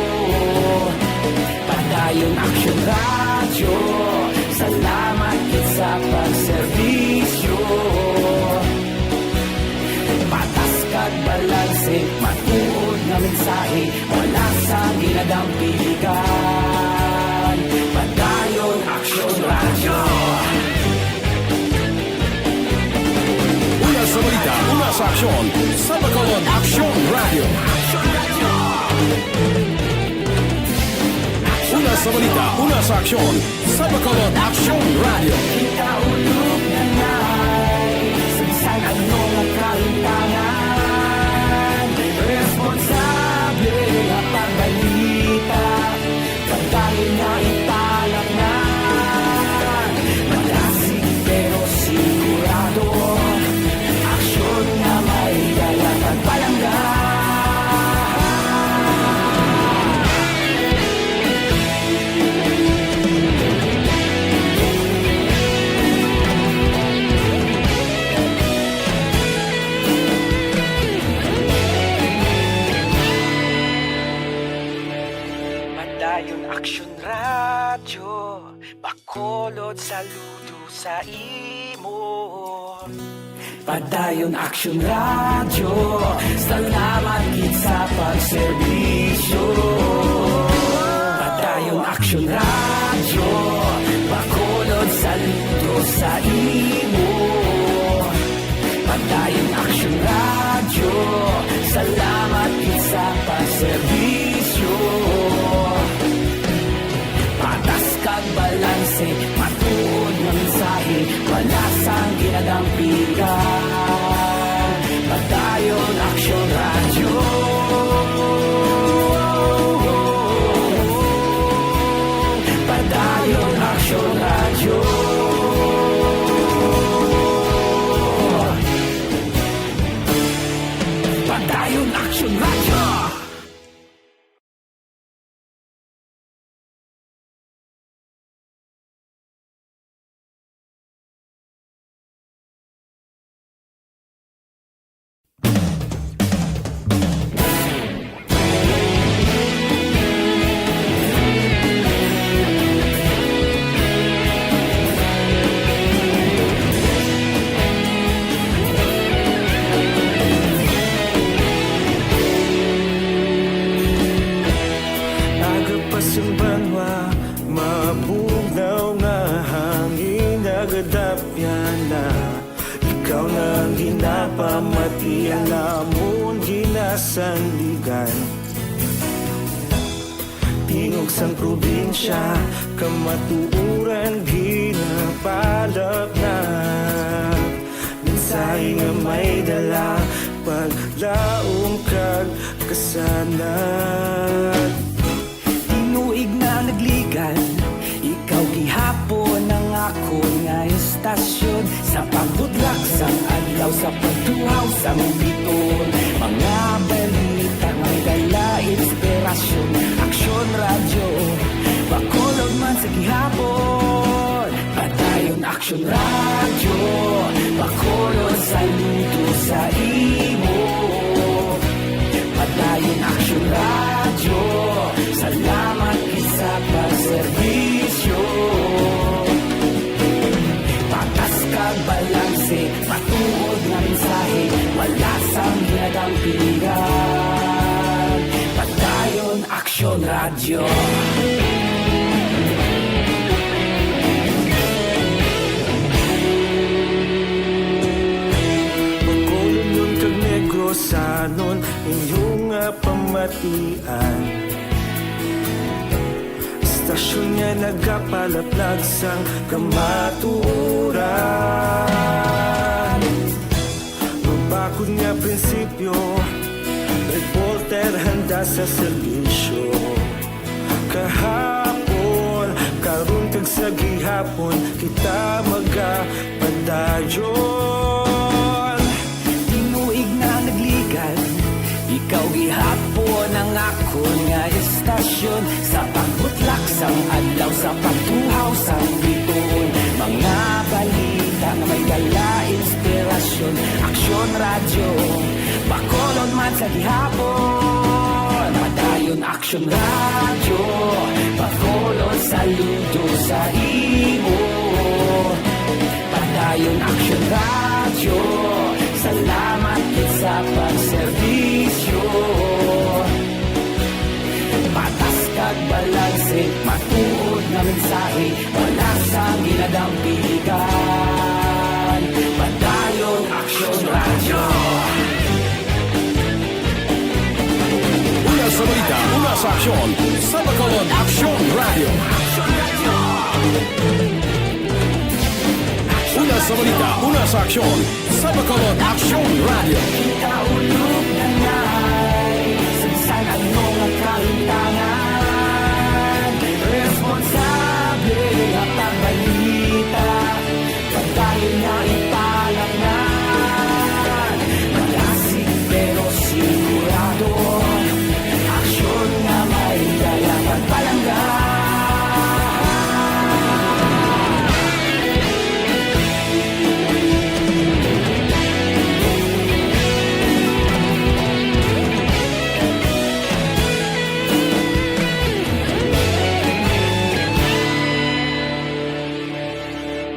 Padayon Aksyon radyo, salamat kit sa pagserbisyo. Patas kag balanse, matuod nga mensahe, wala sa ginadampigan. Padayon Aksyon radyo. Una sa balita, una sa aksyon, sa Bacolod Aksyon Radio. Una sa balita, una sa aksyon, sa Bacolod Aksyon Radio. Ikaulog na na'y Sinsan ano nga kahintangan. Responsable nga pagbalita, pagdahil nga italak na. Malasig pero sigurado, aksyon na may dalang pagpalangga. Padayon Aksyon radyo, bakolod saludo sa imo. Padayon Aksyon radyo, salamat kit sa pagserbisyo. Padayon Aksyon radyo, bakolod saludo sa imo. Padayon Aksyon radyo, salamat kit sa pagserbisyo. Patas kag balanse, matuod nga mensahe, wala sang ginadampigan. Padayon Aksyon radyo. Padayon Aksyon radyo. Padayon Aksyon radyo. Agapasumbanwa, mabugnaw nga hangin nagadapyan na. Ikaw nang ginapamatian namon ginasandigan. Tingog sang probinsya, kamatuuran ginapalap na. Mensahe nga may dala, paglaom kag kasanag. Tinuig na nagligan, ikaw gihapon ang ako nga istasyon. Sa pagbudlak sang adlaw, sa pagtuhaw sa biton. Mga balita may dala inspirasyon. Aksyon radyo, bakolod man sa gihapon. Padayon Aksyon radyo, bakolod saludo sa imo. Padayon Aksyon radyo, salamat kit sa pagserbisyo. Patas kag balanse, matuod nga mensahe, wala sang ginadampigan. Padayon Aksyon radyo. Bacolod nun kag Negrosanon, inyong nga pamatian. Istasyon niya nagapalaplag sang kamatuuran. Mabakod nga prinsipyo, reporter handa sa serbisyo. Kahapon, karon kag sa gihapon, kita magapadayon. Tinuig na nagligan, ikaw akon nga istasyon sa pagbutlak sang adlaw sa pagtuhaw sang biton. Mga balita nga may dala inspirasyon, Aksyon radyo, bakolon man sa gihapon. Padayon Aksyon radyo, bakolon saludo sa imo. Padayon Aksyon radyo, salamat sa pagserbisyo. Patas kag balanse, matuod na mensahe, wala sang ginadampigan. Padayon Aksyon radyo. Una sa balita, una sa aksyon, sa Bacolod Aksyon Radio. Una sa balita, una sa aksyon, sa Bacolod Aksyon Radio. Kaulog na ngay, sansan ang mga kahintangan. Responsable at pagbalita, pagdayon na ipalaknan. Malasig pero sigurado, aksyon nga may dala pagpalanggan.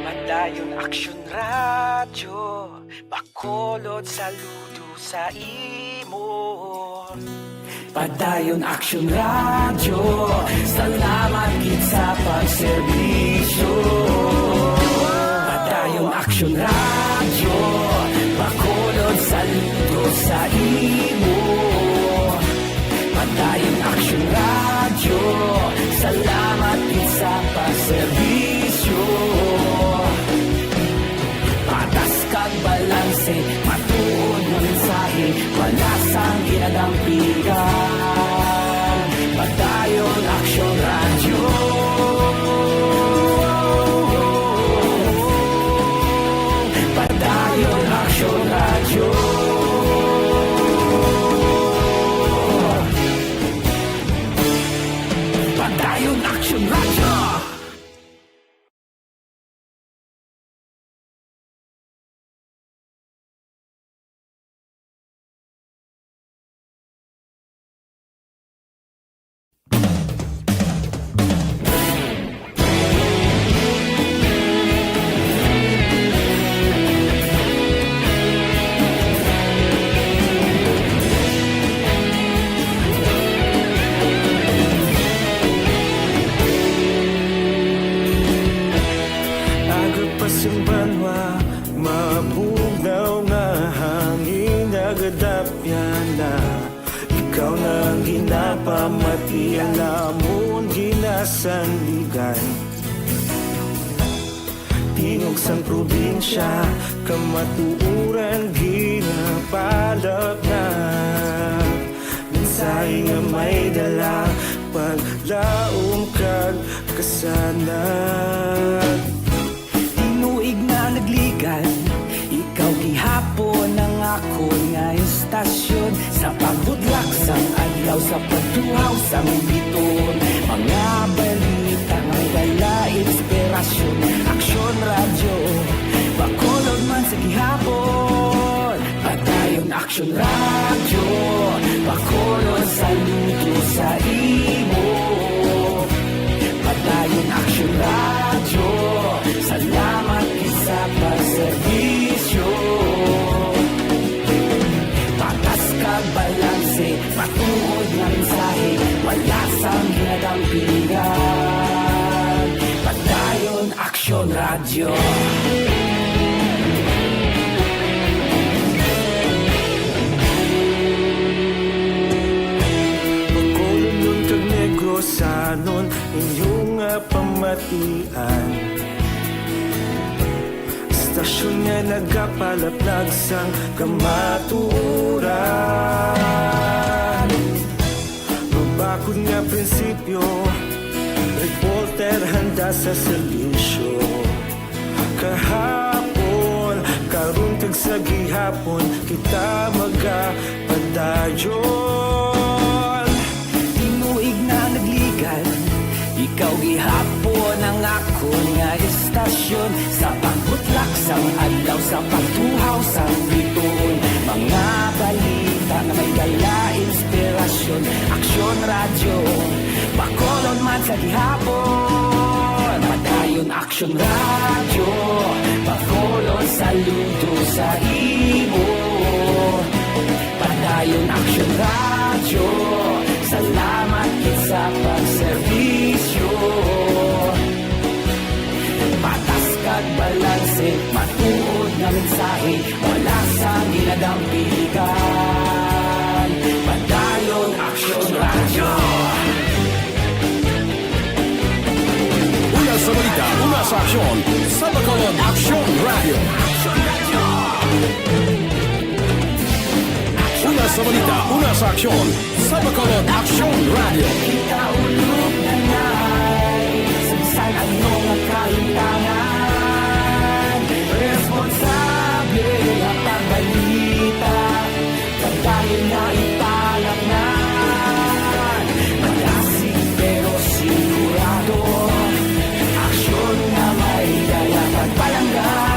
Padayon Aksyon radyo, bakolod saludo sa imo. Padayon Aksyon radyo, salamat gid sa pagserbisyo. Padayon Aksyon radyo, bakolod saludo sa imo. Padayon Aksyon radyo, salamat gid sa pagserbisyo. Patas kag balanse, matuod na mensahe, wala sang ginadampigan. Padayon Aksyon radyo. Padayon Aksyon radyo. Padayon Aksyon radyo. Agapasumbanwa, mabugnaw na hangin, agadapyan na. Ikaw na ang ginapamatian, namon ginasanligan. Tingog sang probinsya, kamatuuran ginapalap na. Mensahe nga may dala, paglaom kag kasanag. Tinuig na nagligan, ikaw gihapon ang ako nga istasyon sa pagbudlak sang adlaw sa pagtuhaw sang biton. Mga balita nga dala inspirasyon, Aksyon radyo, bakolod man sa gihapon. Padayon Aksyon radyo, bakolod saludo sa imo. Padayon Aksyon radyo, salamat sa pagserbisyo. Patas kag balanse, matuod na mensahe, wala sang ginadampigan. Padayon Aksyon radyo. Bacolod nun kag Negrosanon, inyong pamatian. Istasyon nga nagapalaplag sang kamatuuran. Mabakod nga prinsipyo, reporter handa sa serbisyo. Kahapon, karon kag sa gihapon, kita magapadayon. Ikaw gihapon ang ako nga istasyon, sa pagbutlak sang adlaw, sa pagtuhaw sang biton. Mga balita na may dala inspirasyon, Aksyon radyo, bakolon man sa gihapon. Padayon Aksyon radyo, bakolon saludo sa imo. Padayon Aksyon radyo, salamat kit sa pagserbisyo. Patas kag balanse, matuod nga mensahe, wala sa ginadampigan. Padayon Aksyon radyo. Una sa balita, una sa aksyon, sa Bacolod Aksyon Radio. Una sa balita, una sa aksyon, sa Bacolod Aksyon Radio. Ikaulog na na'y Sansan ano nga kahintangan, responsable ang pagbalita, pagdahil na ipalaknan. Malasig pero sigurado, aksyon na may dala pagpalanggan.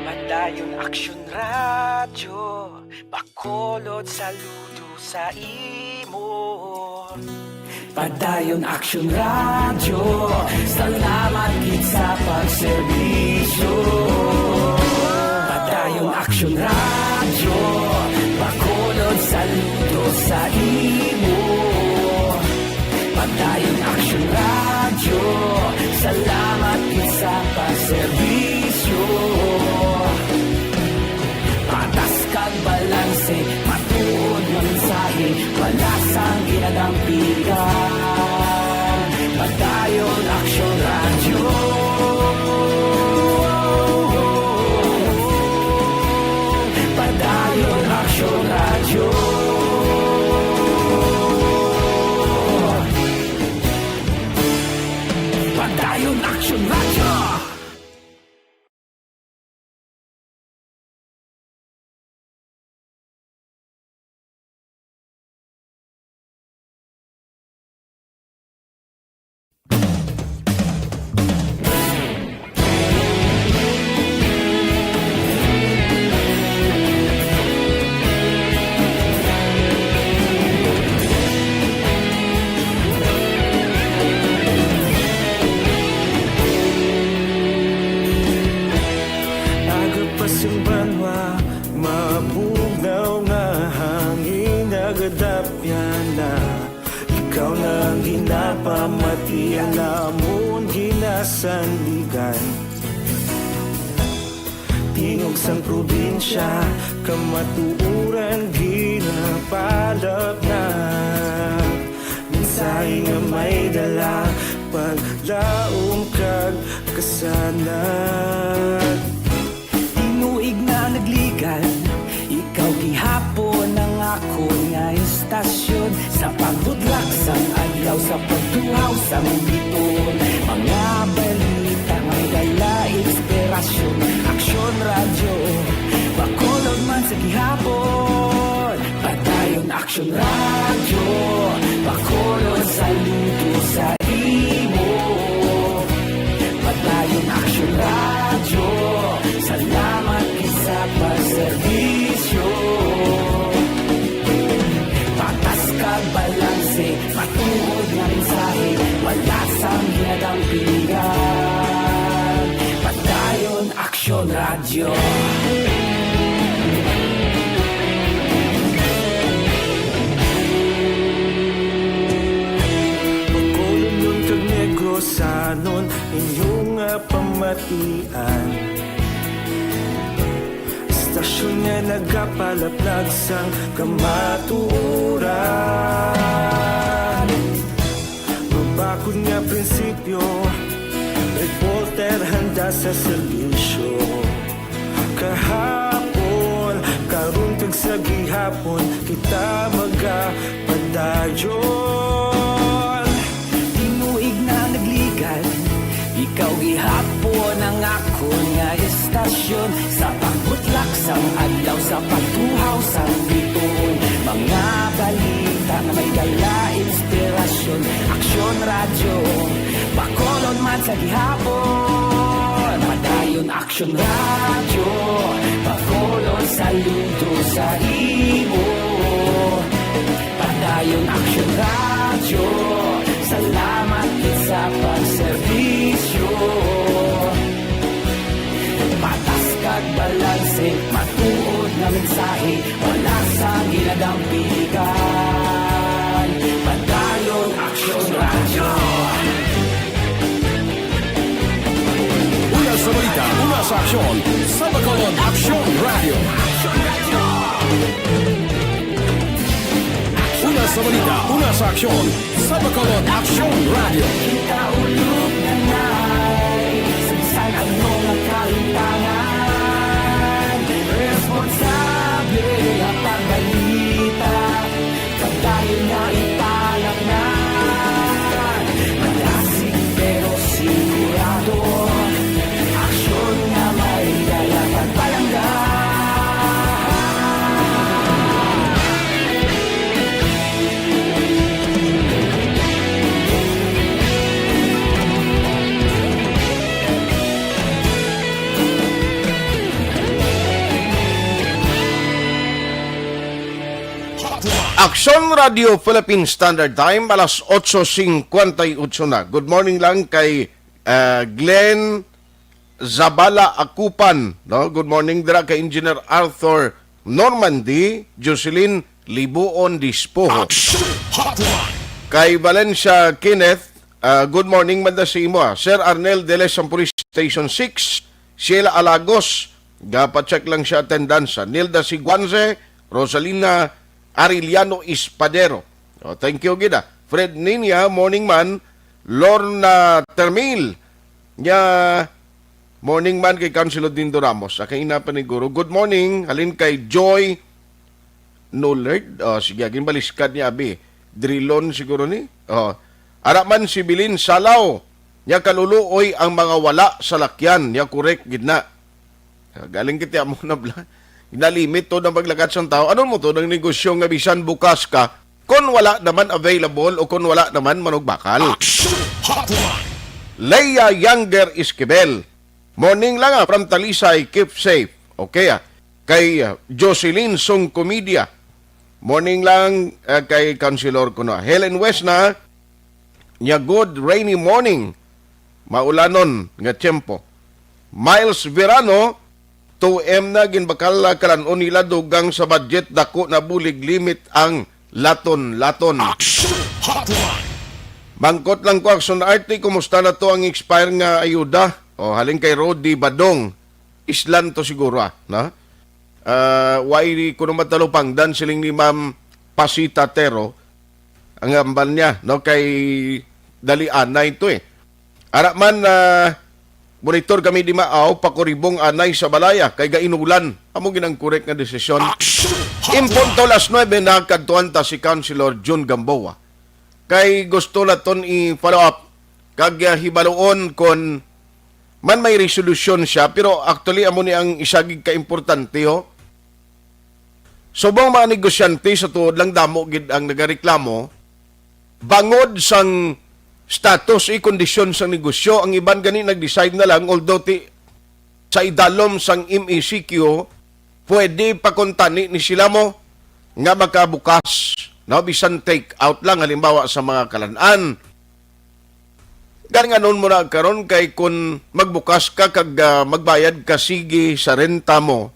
Padayon Aksyon radyo, bakolod saludo sa imo. Padayon Aksyon radyo, salamat gid sa pagserbisyo. Padayon Aksyon radyo, bakolod saludo sa imo. Padayon Aksyon radyo, salamat gid sa pagserbisyo. Patas kag balanse, matuod nga mensahe, wala sang ginadampigan. Padayon Aksyon radyo. Padayon Aksyon radyo. Padayon Aksyon radyo. Banwa, mabugnaw nga hangin nagadapyan na. Ikaw na ginapamatian namon ginasandigan. Tingog sang probinsya, kamatuuran ginapalap na. Mensahe nga may dala, paglaom kag kasanat. Tinuig na nagligan, ikaw gihapon ang ako nga istasyon, sa pagbudlak sang adlaw, sa pagtuhaw sang biton. Mga balita may dala inspirasyon, Aksyon radyo, bakolod man sa gihapon. Padayon Aksyon radyo, bakolod saludo sa imo. Padayon Aksyon radyo, salamat sa pagserbisyo. Patas kag balanse, matuod nga mensahe, wala sang ginadampigan. Padayon Aksyon radyo. Bacolod nun kag Negrosanon, inyong pamatian. Istasyon nga nagapalaplag sang kamaturan. Mabakod nga prinsipyo, reporter handa sa serbisyo. Kahapon, karon kag sa gihapon kita magapadayon. Tinuig na nagligan, ikaw gihapon ang ako nga estasyon. Sa pagbutlak sang adlaw, sa pagtuhaw sang bituon, mga balita na may dala inspirasyon. Aksyon radyo, bakolon man sa gihapon. Padayon Aksyon radyo, bakolon saludo sa imo. Padayon Aksyon radyo, salamat kit sa pagserbisyo. Patas kag balanse, matuod na mensahe, wala sa gilagang piligan. Padayon Aksyon radyo. Una sa balita, una sa aksyon, sa Bacolod Aksyon Radio. Una sa balita, una sa aksyon, sa Bacolod Aksyon Radio. Kita ulog na na'y sagsan ang mga kalintangan. Responsable ang pagbalita, pagdayon na ipalaknan. Malasig pero sigurado, aksyon na may dalagang palanggan. Aksyon Radio Philippine Standard Time, alas 8:58 na. Good morning lang kay Glenn Zabala Akupan. No? Good morning dira kay Engineer Arthur Normandy, Jocelyn Libuon Dispoho. Kay Valencia Kenneth, good morning manda sa imo. Sir Arnel Deles sa Police Station 6, Sheila Alagos, gapacheck lang siya attendance. Nilda Siguanze, Rosalina Ariliano Ispadero. Oh, thank you, Gida. Fred Ninya, morning man. Lorna Termil. Morning man kay Councilor Dindo Ramos. Sa kaina pa ni Guru. Good morning. Halin kay Joy Nullard. Oh, sige, ginbaliskad niya, abi. Drilon siguro ni. Oh. Araman si Bilin Salaw. Nya kaluluoy ang mga wala sa lakyan. Nya correct, gidna. Galing kita mo na bla. Inalimit to ng paglagat sa tao. Ano mo to ng negosyo nga bisan bukas ka kung wala naman available o kung wala naman manugbakal. Leia Younger Esquivel. Morning lang from Talisay, keep safe. Okay Kay Jocelyn Song Comedia. Morning lang kay Councilor Kuno. Helen West na. Nya good rainy morning. Maulanon nga tiyempo. Miles Verano. 2M na ginbakal kalanon nila dugang sa budget dako na bulig limit ang laton-laton. Bangkot lang ko Aksyon Arte, kumusta na to ang expire nga ayuda? O haling kay Rodi Badong. Islan to siguro na? Why ko naman talupangdan siling ni Ma'am Pasita Tero ang ambal niya, no? Kay Dalian na ito Araman monitor kami di maaw, pakuribong anay sa balaya, kay gainulan. Amo ginang correct nga desisyon. Impunto las 9 na kadtuan ta si Councilor June Gamboa. Kay gusto na ton i-follow up, kag hibaluon kon man may resolution siya, pero actually amo ni ang isagig ka-importante Subong mga negosyante sa tuod lang damo gid ang nagareklamo, bangod sang status kondisyon sa negosyo, ang iban gani nag-decide na lang, although sa idalom sang MECQ, pwede pakuntani ni sila mo nga makabukas, no? Bisan take out lang, halimbawa sa mga kalanaan. Gani nga noon mo na karon kay kung magbukas ka kag magbayad ka sige sa renta mo,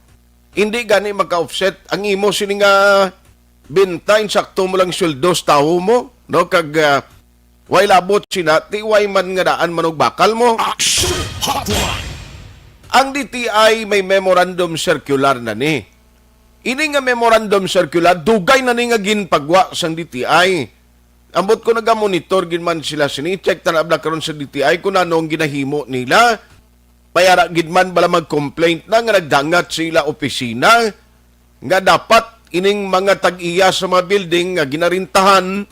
hindi gani maka-offset ang imo sini nga benta, insakto mo lang sweldos tao mo, no? Kag way labot sina, tiway man nga daan manog bakal mo. Ang DTI may memorandum circular na ni. Ini nga memorandum circular, dugay na ni nga ginpagwa sang DTI. Ambot ko naga-monitor ginman sila sini-check tanabla karon sa DTI kung anong ginahimo nila. Mayara gidman bala mag-complaint na nga nagdangat sila opisina. nga dapat ining mga tag-iya sa mga building nga ginarintahan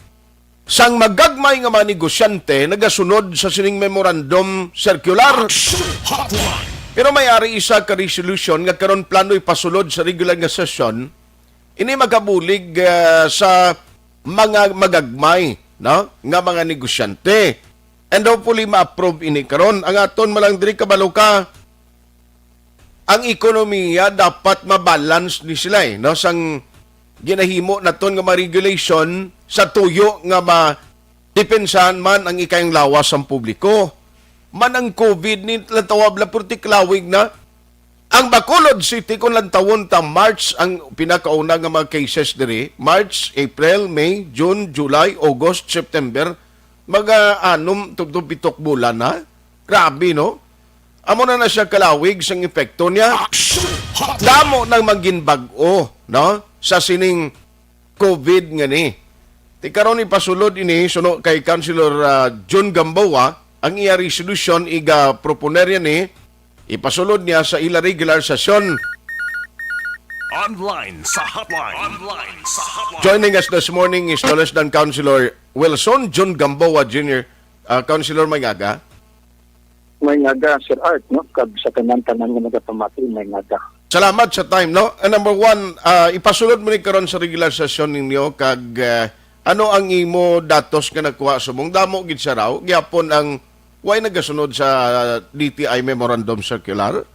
sang magagmay nga mga negosyante nagasunod sa sining memorandum circular. Pero may ari isa ka resolution nga karon plano ipasulod sa regular nga session ini magabulig sa mga magagmay, no, nga mga negosyante. And hopefully ma-approve ini karon. Ang aton malang diri kabalo ka, ang ekonomiya dapat mabalance ni sila no, sang ginahimo naton nga mga regulation sa tuyo nga ma-depensahan man ang ikayong lawas ang publiko. Man ang COVID ni lantawab la partiklawig na ang Bacolod City kung lantawon ta March ang pinakauna nga mga cases diri, March, April, May, June, July, August, September, mag-anom tubtub pitok bulan na. Grabe no. Amo na siya kalawig sang epekto niya. Damo nang maginbag-o, no? Sa sining COVID nga ni. Ti karon ipasulod ini suno kay Councilor John Gamboa ang iya resolution iga proponerya ni ipasulod niya sa ila regular session. Online sa hotline. Online sa hotline. Joining us this morning is no less than Councilor Wilson John Gamboa Jr. Councilor Maygaga. May ngaga, Sir Art, no? Kag sa tanan-tanan nga nagapamati, may ngaga. Salamat sa time, no? Number one, ipasulod mo ni karon sa regular session ninyo kag ano ang imo datos nga nakuha sa mong damo gid sa raw gyapon ang way nagasunod sa DTI Memorandum Circular?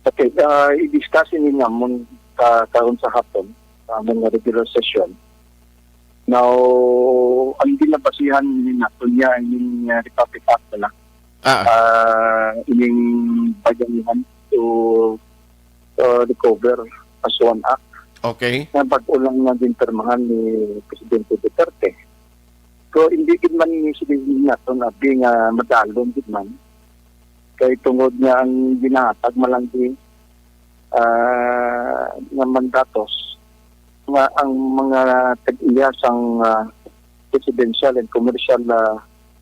Okay, i-discuss ni namon karon sa hapon sa mga regular session. Now, ang ginabasihan ni nato niya yung Republic Act na ining bayanihan to recover as one act. Okay. Na pag-ulang na din permahan ni Presidente Duterte. So, hindi din man yung sinin nato na being madalong din man. Kaya tungod niya ang ginatag malanggi na mandatos nga ang mga tag-iya sang residential and commercial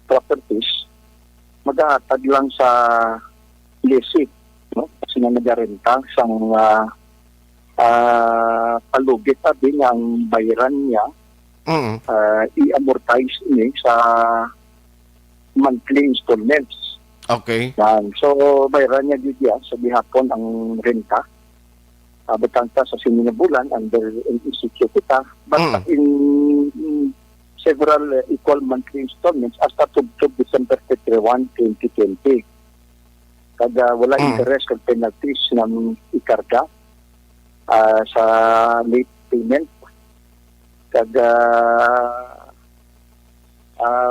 properties mag-aatag lang sa lesi, no? Kasi nga nagarenta sang palugit abi nga ang bayaran niya i-amortize ni sa monthly installments. Okay. So bayaran niya dito sa gihapon ang renta. Betangta sa sininga bulan under NECQ kita. Basta in several equal monthly installments hasta tubtub December 31, 2020. Kada wala interest kag penalties ng ikarga sa late payment. Kada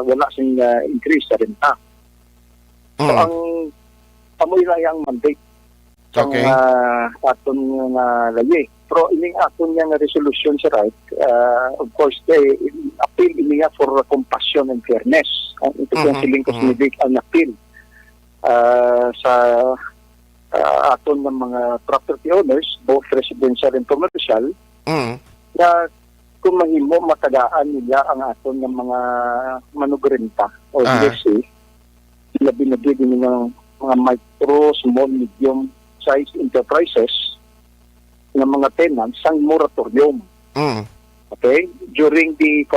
wala sing increase sa renta. So ang pamulayang mandate okay. aton nga layi. Pero ining aton nga resolution sa right, of course, appeal niya for compassion and fairness. Ito yung siling kosmetic ang appeal sa aton ng mga property owners, both residential and commercial, na kung mahimo matagaan nila ang aton ng mga manugrenta o lessee, sila binigay din ng mga micro, small, medium size enterprises ng mga tenants sang moratorium. Okay? During the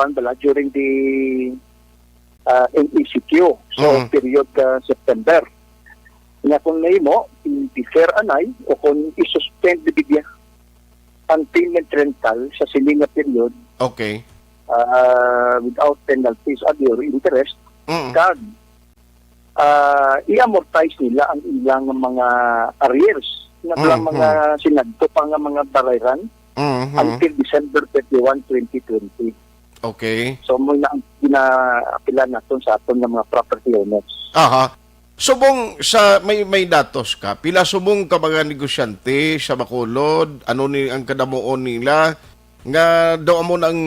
NECQ, so period September. Nga kung nahimo, i-defer anay o kung i-suspend bigya ang payment rental sa silinga period Okay. without penalties or interest, kag i-amortize nila ang ilang mga arrears na mga sinagto pa nga mga bayaran until December 31, 2020. Okay. So mo na ang ginaapila naton sa aton ng mga property owners. Aha. Subong sa may datos ka, pila subong ka mga negosyante sa Bacolod, ano ni ang kadamuon nila nga daw mo ang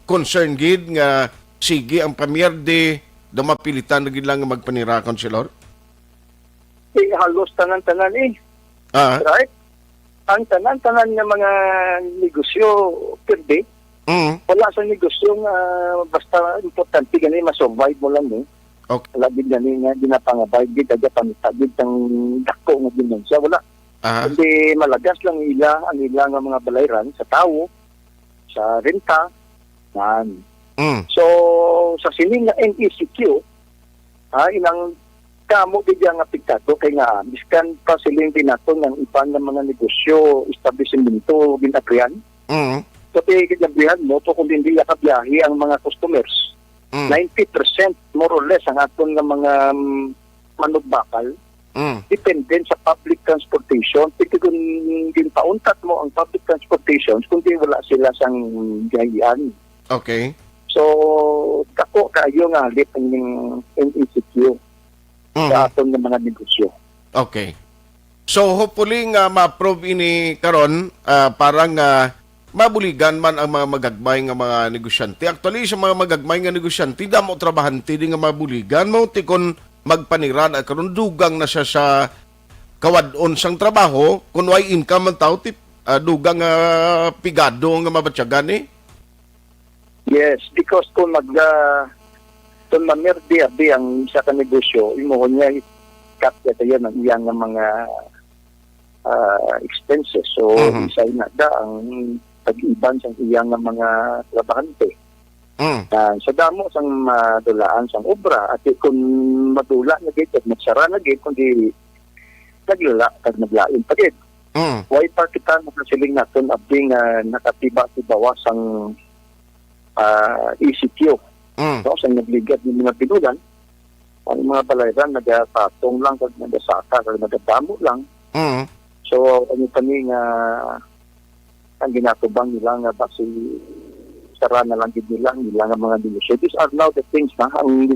concern gid nga sige ang pamierde da mapilitan na gid lang nga magpanira, Councilor? Halos tanan-tanan right? Ang tanan-tanan nga mga negosyo pwede. Wala sa negosyo nga basta importante gani ma-survive mo lang Okay. Wala din gani nga ginapangabay gid aga pamitagid ang dako nga dimensya. Wala. Kundi malagas lang ang ila nga mga balayran sa tao, sa renta, nan. So, sa siling nga NECQ, ilang kamo bigyan nga apektado kay nga biskan pa siling tinaton ng ipan ng mga negosyo, establishmento, ginagrihan. So, ginagrihan mo, to kung hindi nakabiyahe ang mga customers. 90% more or less ang aton ng mga manugbakal dependent sa public transportation. Pwede kung ginpauntat mo ang public transportation kundi wala sila sang gahian. Okay. So, dako kayo nga halit ang NECQ sa aton ng mga negosyo. Okay. So, hopefully nga ma-approve ini karon parang mabuligan man ang mga magagmay nga mga negosyante. Actually, sa mga magagmay nga negosyante, damo trabahante di nga mabuligan mo tikon magpaniran at karon dugang na siya sa kawadon sang trabaho kun way income man tao dugang pigado nga mabatyagan eh. Yes, because kung mamerdi ang isa ka negosyo, imo niya cut tayo ng iyang mga expenses. So, isa na ang pag-iban sa iyang mga trabahante. Sa damo sang madulaan sang obra at kung madula na gid at magsara na gid kundi naglala kag naglain pa gid. Why pa kita nakasiling naton abding nakatiba-tibawas ang ECQ. So, sang nagligad ng mga pinulan, ang mga balayran nagapatong lang kag nagasaka kag nagadamo lang. So, ano kami nga ang ginatubang nila nga basi sara na lang nila nga mga negosyo. These are now the things na ang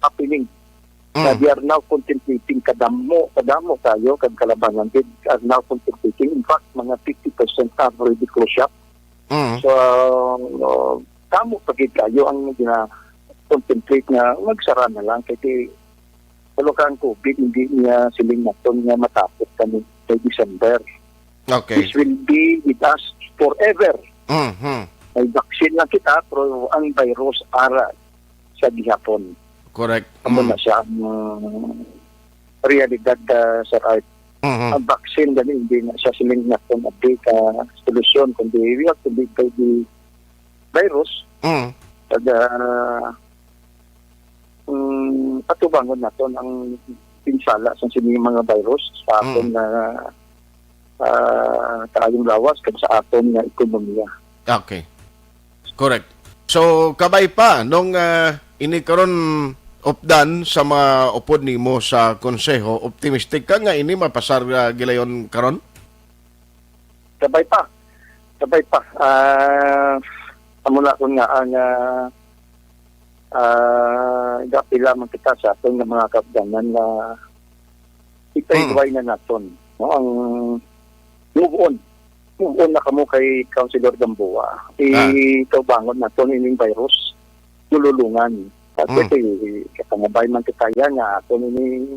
happening. They are now contemplating kadamo tayo, kag kalabanan. They are now contemplating. In fact, mga 50% have already closed shop. So, kamo pagid kayo ang contemplate na magsara na lang. Kasi, kalokang COVID, hindi niya siling naton nga matapos kami by December. Okay. This will be with us forever. May vaccine lang kita, pero ang virus ara sa gihapon. Correct. Amo na siya ang realidad sa art. Ang vaccine gani hindi na siya siling na kung update solusyon, kundi we have to beat by the virus. Patubangon naton ang pinsala sa sining mga virus sa aton na kaayong lawas kag sa aton nga ekonomiya. Okay. Correct. So, kabay pa, nung ini karon updan sa mga upod nimo sa konseho, optimistic ka nga ini mapasar gilayon karon? Kabay pa. Amula ko nga ang gapila man kita sa aton nga mga kapdanan na itay na naton. No? Ang move on na kamo kay Councilor Gamboa. Ikaw-bangon na ito nining virus, tululungan. At ito, katamabay man kitaya nga ito nining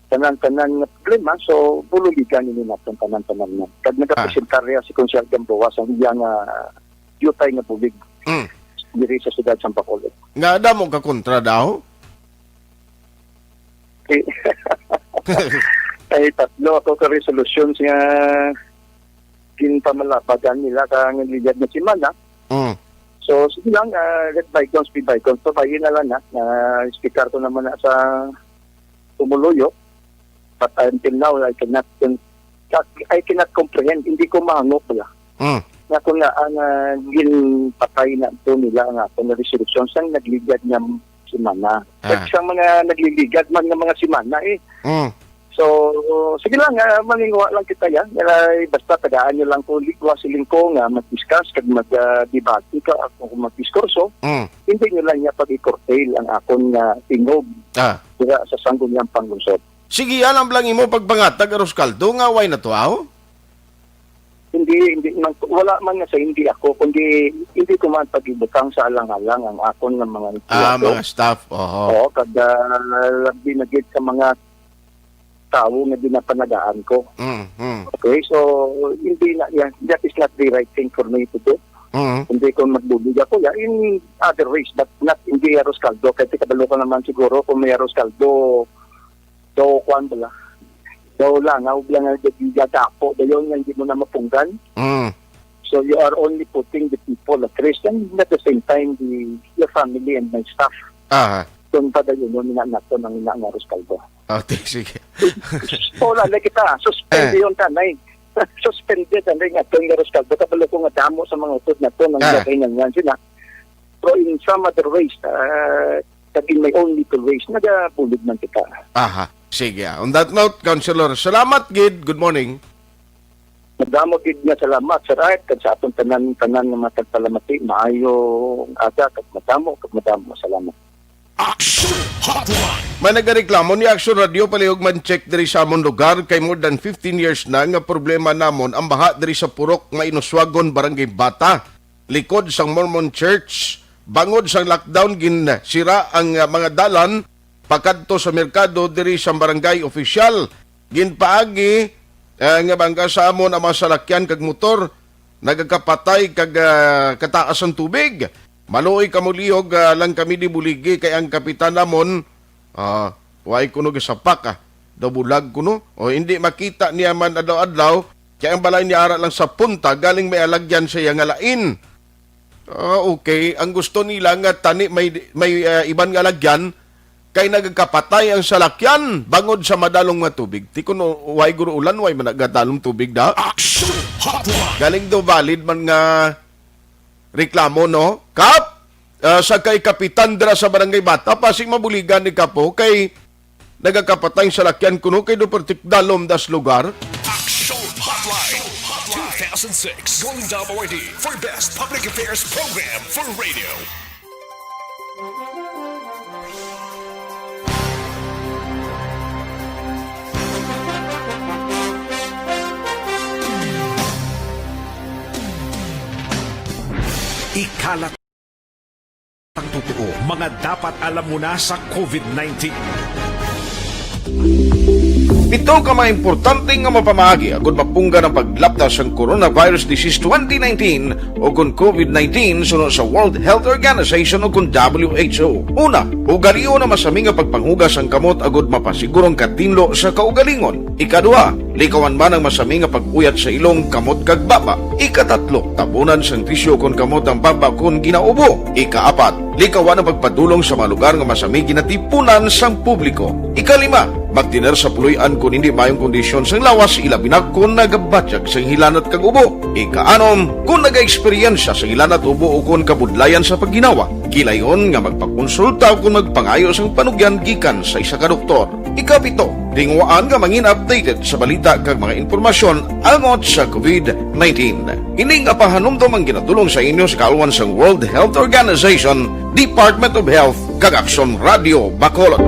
tanan-tanan na problema, so bululigan nini natin tanan-tanan na. Kag nagapresentarya si Councilor Gamboa sa iyang yutay nga publik diri sa siyudad San Bacolod. Nga ada mo ka kontra daw? Ay, tatlo ako ka resolusyon siya kinpamalapagan nila kang ligad na si Mana. So, sige lang, let bygones be bygones. So, bayin na lang na speaker ko naman na sa Tumuluyo. But until now, I cannot comprehend. Hindi ko mahangop pala. Na kung nga, ginpatay na ito nila ang ato na resolution sang nagligad niya si Mana. At siyang mga nagliligad man ng mga si Mana eh. So, sige lang, maningwa lang kita yan. Basta tagaan nyo lang kung likwa siling ko nga mag-discuss, kag mag-debate ka kung mag-diskurso, hindi nyo lang niya pag-i-curtail ang akong tingog sa sangguniang panglusod. Sige, alam lang imo pagbangatag aros kaldo nga way na to aho? Hindi wala man nga sa hindi ako, kundi hindi ko man pag-ibutang sa alang-alang ang akong mga mga staff, Oo, kada binagid sa mga tao na dinapanagaan ko. Okay, so hindi na yan. That is not the right thing for me to do. Hindi ko magbubig ako in other ways, but not in the arroz caldo. Kasi kabalo ko naman siguro kung may arroz caldo, so kwan bala. wala nga, wala nga gagadapo, dayon nga hindi mo na mapunggan. So you are only putting the people at risk and at the same time your family and my staff. Doon pa dayon yung nato ng inaangaros kalbo. Sige. Wala na kita, suspend yun tanay. Suspended ang ring ato yung aros kalbo. Kapalo ko nga damo sa mga utod na to, nang gagawin nga sila. So in some other ways, sabihin may only two ways, nagabulid man kita. Sige. On that note, Councilor, salamat, Gid. Good morning. Madamo gid nga salamat sa right kag sa atong tanan nga matagpalamati maayo aga kag madamo salamat. Aksyon Hotline. May nagareklamo ni Aksyon Radio palihog man check diri sa among lugar kay more than 15 years na nga problema namon ang baha diri sa purok nga Inuswagon, Barangay Bata, likod sang Mormon Church. Bangod sang lockdown ginsira ang mga dalan pakadto sa merkado diri sa barangay official. Ginpaagi nga bangka sa amon ang mga salakyan kag motor nagakapatay kag kataas ang tubig. Maluoy kamulihog lang kami di buligi kay ang kapitan namon way kuno gisapak dabulag kuno o hindi makita niya man adlaw-adlaw kay ang balay niya ara lang sa punta galing may alagyan siya nga lain. Okay, ang gusto nila nga tani may iban nga alagyan kay nagkapatay ang salakyan bangod sa madalong nga tubig. Ti kuno way guro ulan way managadalong tubig da. Aksyon Hotline. Galing do valid man nga reklamo, no? Kap, sa kay kapitan dira sa Barangay Bata, pasig mabuligan ni Kapo kay nagakapatay sa lakyan kuno kay do pertikdalom das lugar. Aksyon Hotline 2006 Golden Dome Award for Best Public Affairs Program for Radio. Ikalat ang totoo, mga dapat alam mo na sa COVID-19. Ito ka mga importante nga mapamahagi agud mapungga ng paglaptas ang Coronavirus Disease 2019 o kung COVID-19 sunod sa World Health Organization o kung WHO. Una, ugaliyo na masami nga pagpanghugas ang kamot agud mapasigurong katinlo sa kaugalingon. Ikaduha, likawan man ang masami nga pag-uyat sa ilong kamot kag baba. Ikatatlo, tabunan sang tisyo kon kamot ang baba kon ginaubo. Ikaapat, likawan ang pagpadulong sa mga lugar nga masami ginatipunan sang publiko. Ikalima, magtiner sa puluyan kung hindi mayong kondisyon sang lawas ilabi na kung nagabatyak sang hilanat kag ubo. Ikaanom, kung naga-eksperyensya sang hilanat ubo o kung kabudlayan sa pagginawa. Gilayon nga magpakonsulta o kung magpangayo sang panugyan gikan sa isa ka doktor. Ikapito, tingwaan nga mangin updated sa balita kag mga informasyon angot sa COVID-19. Ining apahanumdom ang ginatulong sa inyo sa kaalwan sang World Health Organization, Department of Health kag Aksyon Radio Bacolod.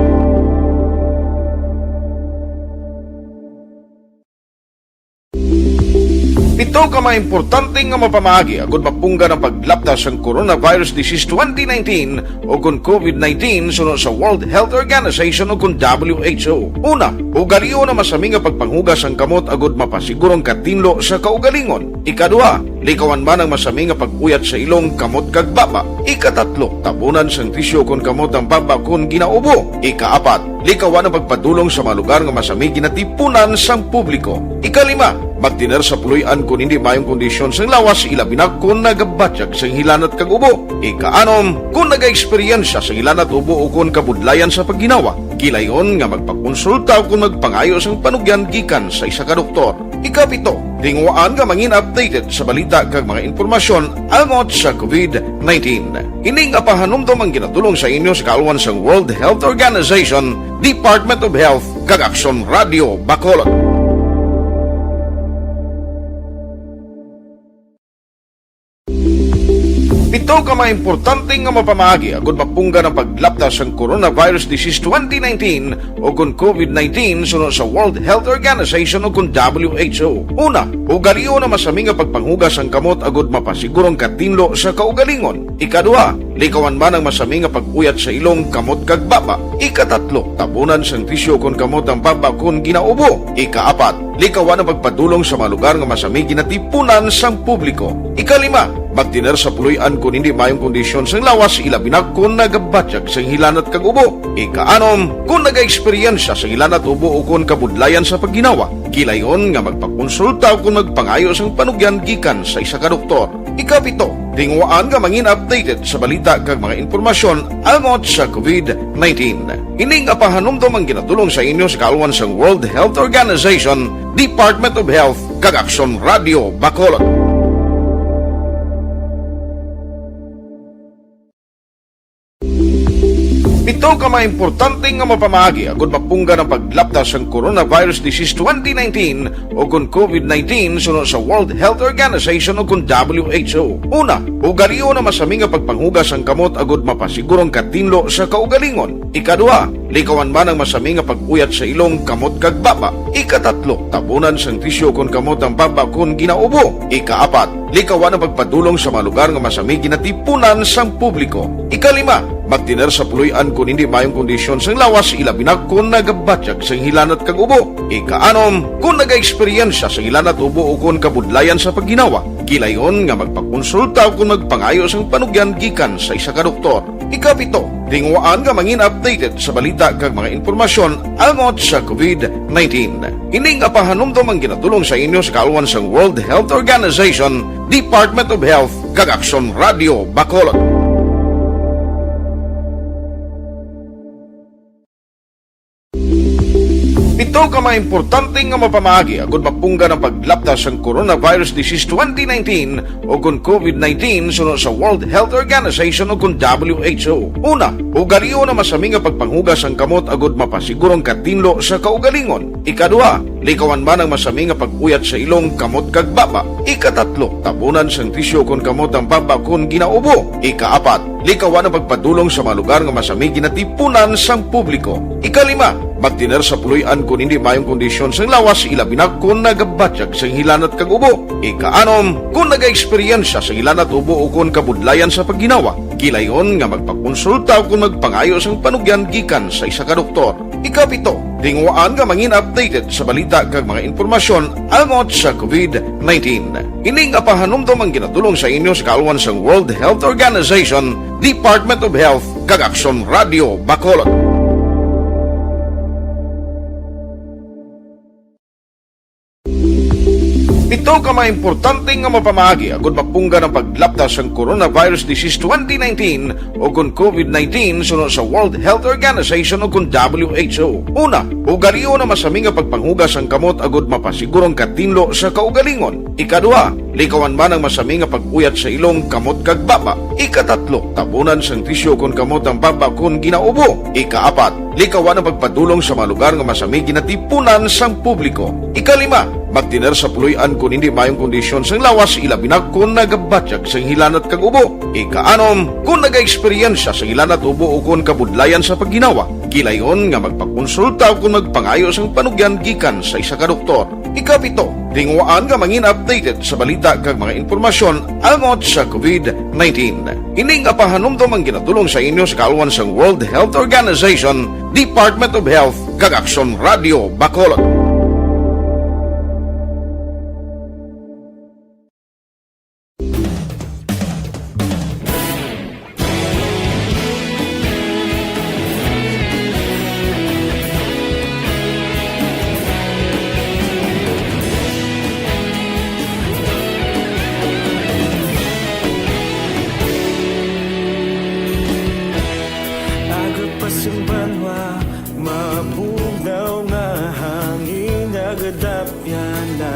Ito ka mga importante nga mapamahagi agud mapungga ng paglaptas ang Coronavirus Disease 2019 o kung COVID-19 sunod sa World Health Organization o kung WHO. Una, ugaliyo na masami nga pagpanghugas ang kamot agud mapasigurong katinlo sa kaugalingon. Ikaduha, likawan man ang masami nga pag-uyat sa ilong kamot kag baba. Ikatatlo, tabunan sang tisyo kon kamot ang baba kon ginaubo. Ikaapat, likawan ang pagpadulong sa mga lugar nga masami ginatipunan sang publiko. Ikalima, magtiner sa puluyan kung hindi mayong kondisyon sang lawas ilabi na kung nagabatyak sang hilanat kag ubo. Ikaanom, kung naga-eksperyensya sang hilanat ubo o kung kabudlayan sa pagginawa. Gilayon nga magpakonsulta o kung magpangayo sang panugyan gikan sa isa ka doktor. Ikapito, tingwaan nga mangin updated sa balita kag mga informasyon angot sa COVID-19. Ining apahanumdom ang ginatulong sa inyo sa kaalwan sang World Health Organization, Department of Health kag Aksyon Radio Bacolod. Ito ka mga importante nga mapamahagi agud mapungga ng paglaptas ang Coronavirus Disease 2019 o kung COVID-19 sunod sa World Health Organization o kung WHO. Una, ugaliyo na masami nga pagpanghugas ang kamot agud mapasigurong katinlo sa kaugalingon. Ikaduha, likawan man ang masami nga pag-uyat sa ilong kamot kag baba. Ikatatlo, tabunan sang tisyo kon kamot ang baba kon ginaubo. Ikaapat, likawan ang pagpadulong sa mga lugar nga masami ginatipunan sang publiko. Ikalima, magtiner sa puloy-an kung hindi mayong kondisyon sang lawas, ilabi na kung nagabatsyag sang hilanat kag ubo. Ika-anom, kung naga-eksperyensya sang hilanat ubo o kung kabudlayan sa pagginawa, kilayon nga magpakonsulta kung nagpangayo sang panugyan gikan sa isa ka doktor. Ika-pito, tingwaan nga mangin updated sa balita kag mga informasyon angot sa COVID-19. Ining apahanumdum ang ginatulong sa inyo sa kaluan sang World Health Organization, Department of Health, kag Aksyon Radio Bacolod. Ito ka mga importante nga mapamagi agud mapungga ng paglaptas ng Coronavirus Disease 2019 o kung COVID-19 sunod sa World Health Organization o kung WHO. Una, ugaliyo na masami nga pagpanghugas ang kamot agud mapasigurong katinlo sa kaugalingon. Ikadua, likawan man ang masami nga pag-uyat sa ilong kamot kag baba. Ikatatlo, tabunan sang tisyo kung kamot ang baba kung ginaubo. Ikaapat, likawan ang pagpadulong sa mga lugar nga masami ginatipunan sang publiko. Ikalima, magtiner sa puloy-an kung hindi mayong kondisyon sang lawas, ilabi na kung nagabatsyag sang hilanat kag ubo. Ika-anom, kung naga-eksperyensya sang hilanat ubo o kung kabudlayan sa pagginawa, kilayon nga magpakonsulta kung magpangayo sang panugyan gikan sa isa ka doktor. Ika-pito, tingwaan nga mangin updated sa balita kag mga informasyon angot sa COVID-19. Ining apahanumdum ang ginatulong sa inyo sa kaluan sang World Health Organization, Department of Health, kag Aksyon Radio Bacolod. Ito ka mga importante nga mapamagi agud mapungga ng paglaptas ng Coronavirus Disease 2019 o kung COVID-19 sunod sa World Health Organization o kung WHO. Una, ugaliyo na masami nga pagpanghugas ang kamot agud mapasigurong katinlo sa kaugalingon. Ikadua, likawan man ang masami nga pag-uyat sa ilong kamot kag baba. Ikatatlo, tabunan sang tisyo kung kamot ang baba kung ginaubo. Ikaapat, likawan ang pagpadulong sa mga lugar nga masami ginatipunan sang publiko. Ikalima, magtiner sa puloy-an kung hindi mayong kondisyon sang lawas, ilabi na kung nagabatsyag sang hilanat kag ubo. Ika-anom, kung naga-eksperyensya sang hilanat ubo o kung kabudlayan sa pagginawa, kilayon nga magpakonsulta kung magpangayo sang panugyan gikan sa isa ka doktor. Ika-pito, tingwaan nga mangin updated sa balita kag mga informasyon angot sa COVID-19. Ining apahanumdum ang ginatulong sa inyo sa kaluan sang World Health Organization, Department of Health, kag Aksyon Radio Bacolod. Ito ka mga importante nga mapamagi agud mapungga ng paglaptas ng Coronavirus Disease 2019 o kung COVID-19 sunod sa World Health Organization o kung WHO. Una, ugaliyo na masami nga pagpanghugas ang kamot agud mapasigurong katinlo sa kaugalingon. Ikadua, likawan man ang masami nga pag-uyat sa ilong kamot kag baba. Ikatatlo, tabunan sang tisyo kung kamot ang baba kung ginaubo. Ikaapat, likawan ang pagpadulong sa mga lugar nga masami ginatipunan sang publiko. Ikalima, magtiner sa puloy-an kung hindi mayong kondisyon sang lawas, ilabi na kung nagabatsyag sang hilanat kag ubo. Ika-anom, kung naga-eksperyensya sang hilanat ubo o kung kabudlayan sa pagginawa, kilayon nga magpakonsulta kung magpangayo sang panugyan gikan sa isa ka doktor. Ika-pito, tingwaan nga mangin updated sa balita kag mga informasyon angot sa COVID-19. Ining apahanumdum ang ginatulong sa inyo sa kaluan sang World Health Organization, Department of Health, kag Aksyon Radio Bacolod. Mapugnaw nga hangin nagadapyan na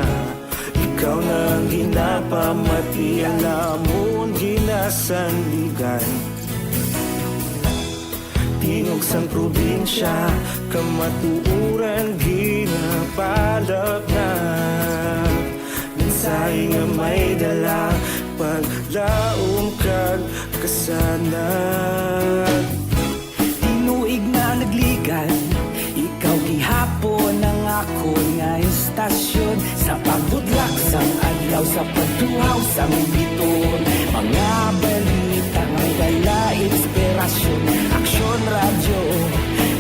ikaw nang ginapamatian namon ginasandigan. Tingog sang probinsya kamatuuran ginapalap na mensahe nga may dala paglaom kag kasanag. Nagligan, ikaw gihapon ang ako nga istasyon sa pagbudlak sang adlaw sa pagtuhaw sa biton. Mga balita may dala inspirasyon, Aksyon Radio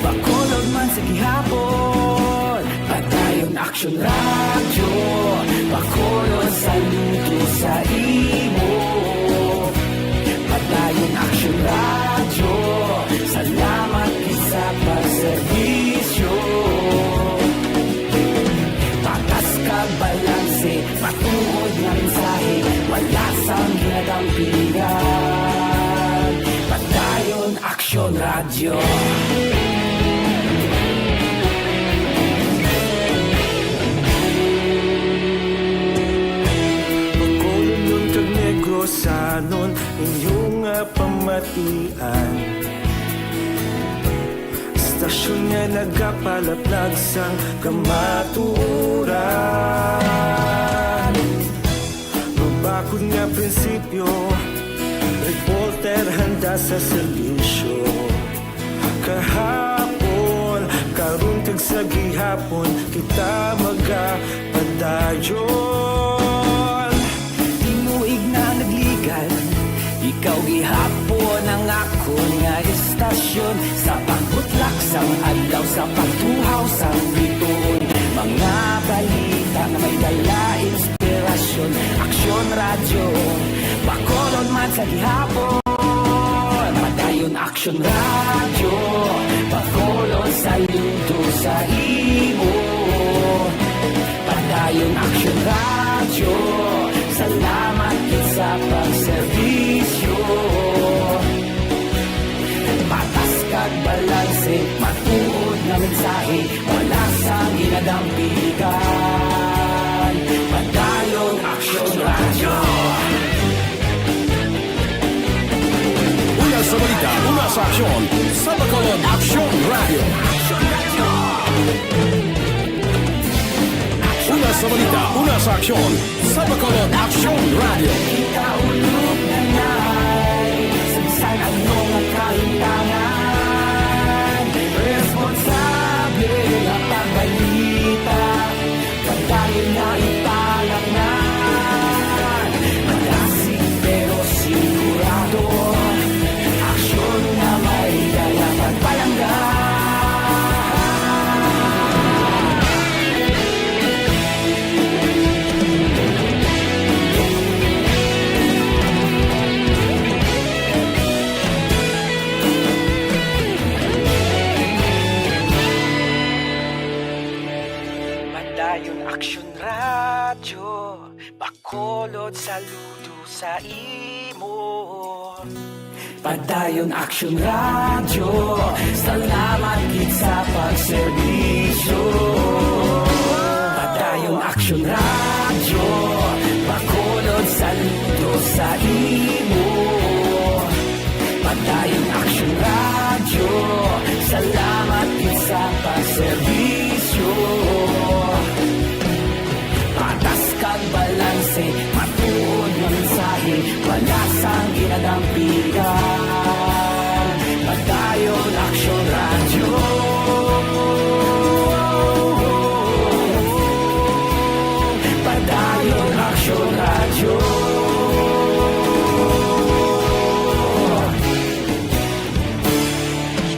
Bacolod man sa gihapon. Patayon Aksyon Radio Bacolod, saludo sa imo. radyo. Pagkulong kag negrosanon inyong pamatian. Stasyon nga nagapalaplag sang kamaturan. Mabakod nga prinsipyo, reporter handa sa serbisyo. Kahapon, karun kag sa gihapon, kita magapadayon. Timuig na nagligan, ikaw gihapon ang ako nga istasyon. Sa pagbutlak sang adlaw, sa pagtuhaw sang bituon. Mga balita na may dala inspirasyon. Aksyon radyo, bakolon man sa gihapon. Padayon aksyon radyo, bakolon saludo sa imo. Padayon aksyon radyo, salamat sa pagserbisyo. Patas kag balanse, matuod na mensahe, wala sang ginadampigan. Padayon aksyon radyo. Una sa balita, una sa aksyon, sa Bacolod Aksyon Radio. Una sa balita, una sa aksyon, sa Bacolod Aksyon Radio. Kaulog na na'y Samsan ang mga kaintangan. Responsable ang pagbalita, pagdayon na italaknan. Magasig pero sigurado, aksyon na may dala pagpalanggan. Padayon aksyon radyo, bakolod saludo sa imo. Padayon aksyon radyo, salamat gid sa pagserbisyo. Padayon aksyon radyo, bakolod saludo sa imo. Padayon aksyon radyo, salamat gid sa pagserbisyo. Patas kag balanse, matuod na mensahe, wala sang ginadampigan. Padayon aksyon radyo. Padayon aksyon radyo.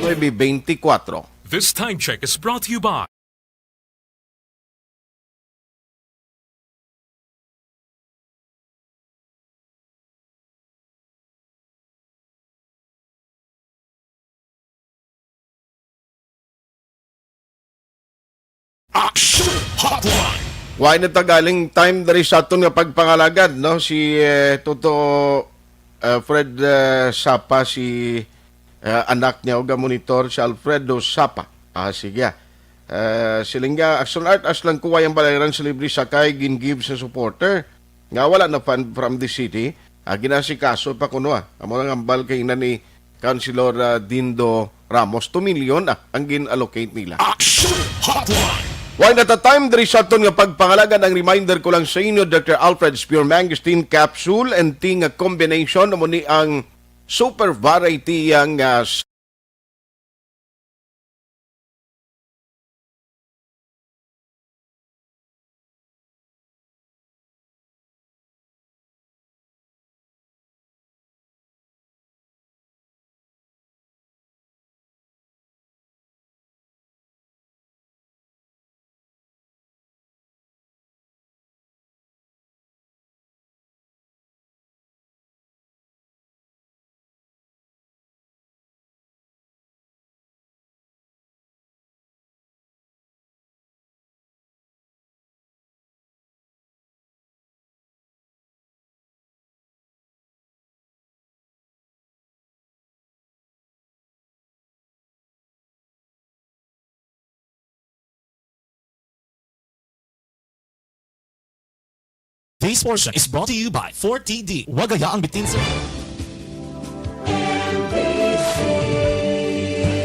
Maybe 24. This time check is brought to you by Aksyon Hotline. Why na tagaling time dari sa aton nga pagpangalagad, no? Si Toto Fred Sapa, si anak niya o monitor si Alfredo Sapa. Sige. Silingga action art as lang kuway ang balayaran sa libre sakay gin-give sa supporter. Nga wala na fund from the city. Ginasikaso pa kuno. Amo nang ambal kay na ni Councilor Dindo Ramos 2 million ang gin-allocate nila. Aksyon Hotline. Why not a time dari sa aton nga pagpangalagan, ang reminder ko lang sa inyo, Dr. Alfred's Pure Mangosteen Capsule and ting combination mo ni ang super variety ang This portion is brought to you by 4TD. Huwag hayaang bitin sa...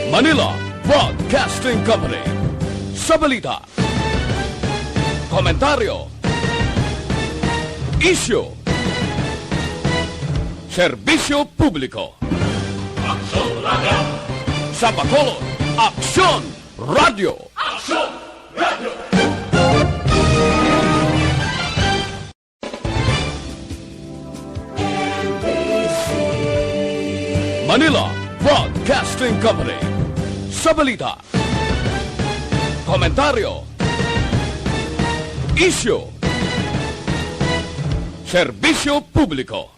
Manila Broadcasting Company. Sa balita, komentaryo, issue, serbisyo publiko. Aksyon Radio! Sa Bacolod, Aksyon Radio. Aksyon Radio! Manila Broadcasting Company. Sa balita, komentaryo, issue, serbisyo publiko.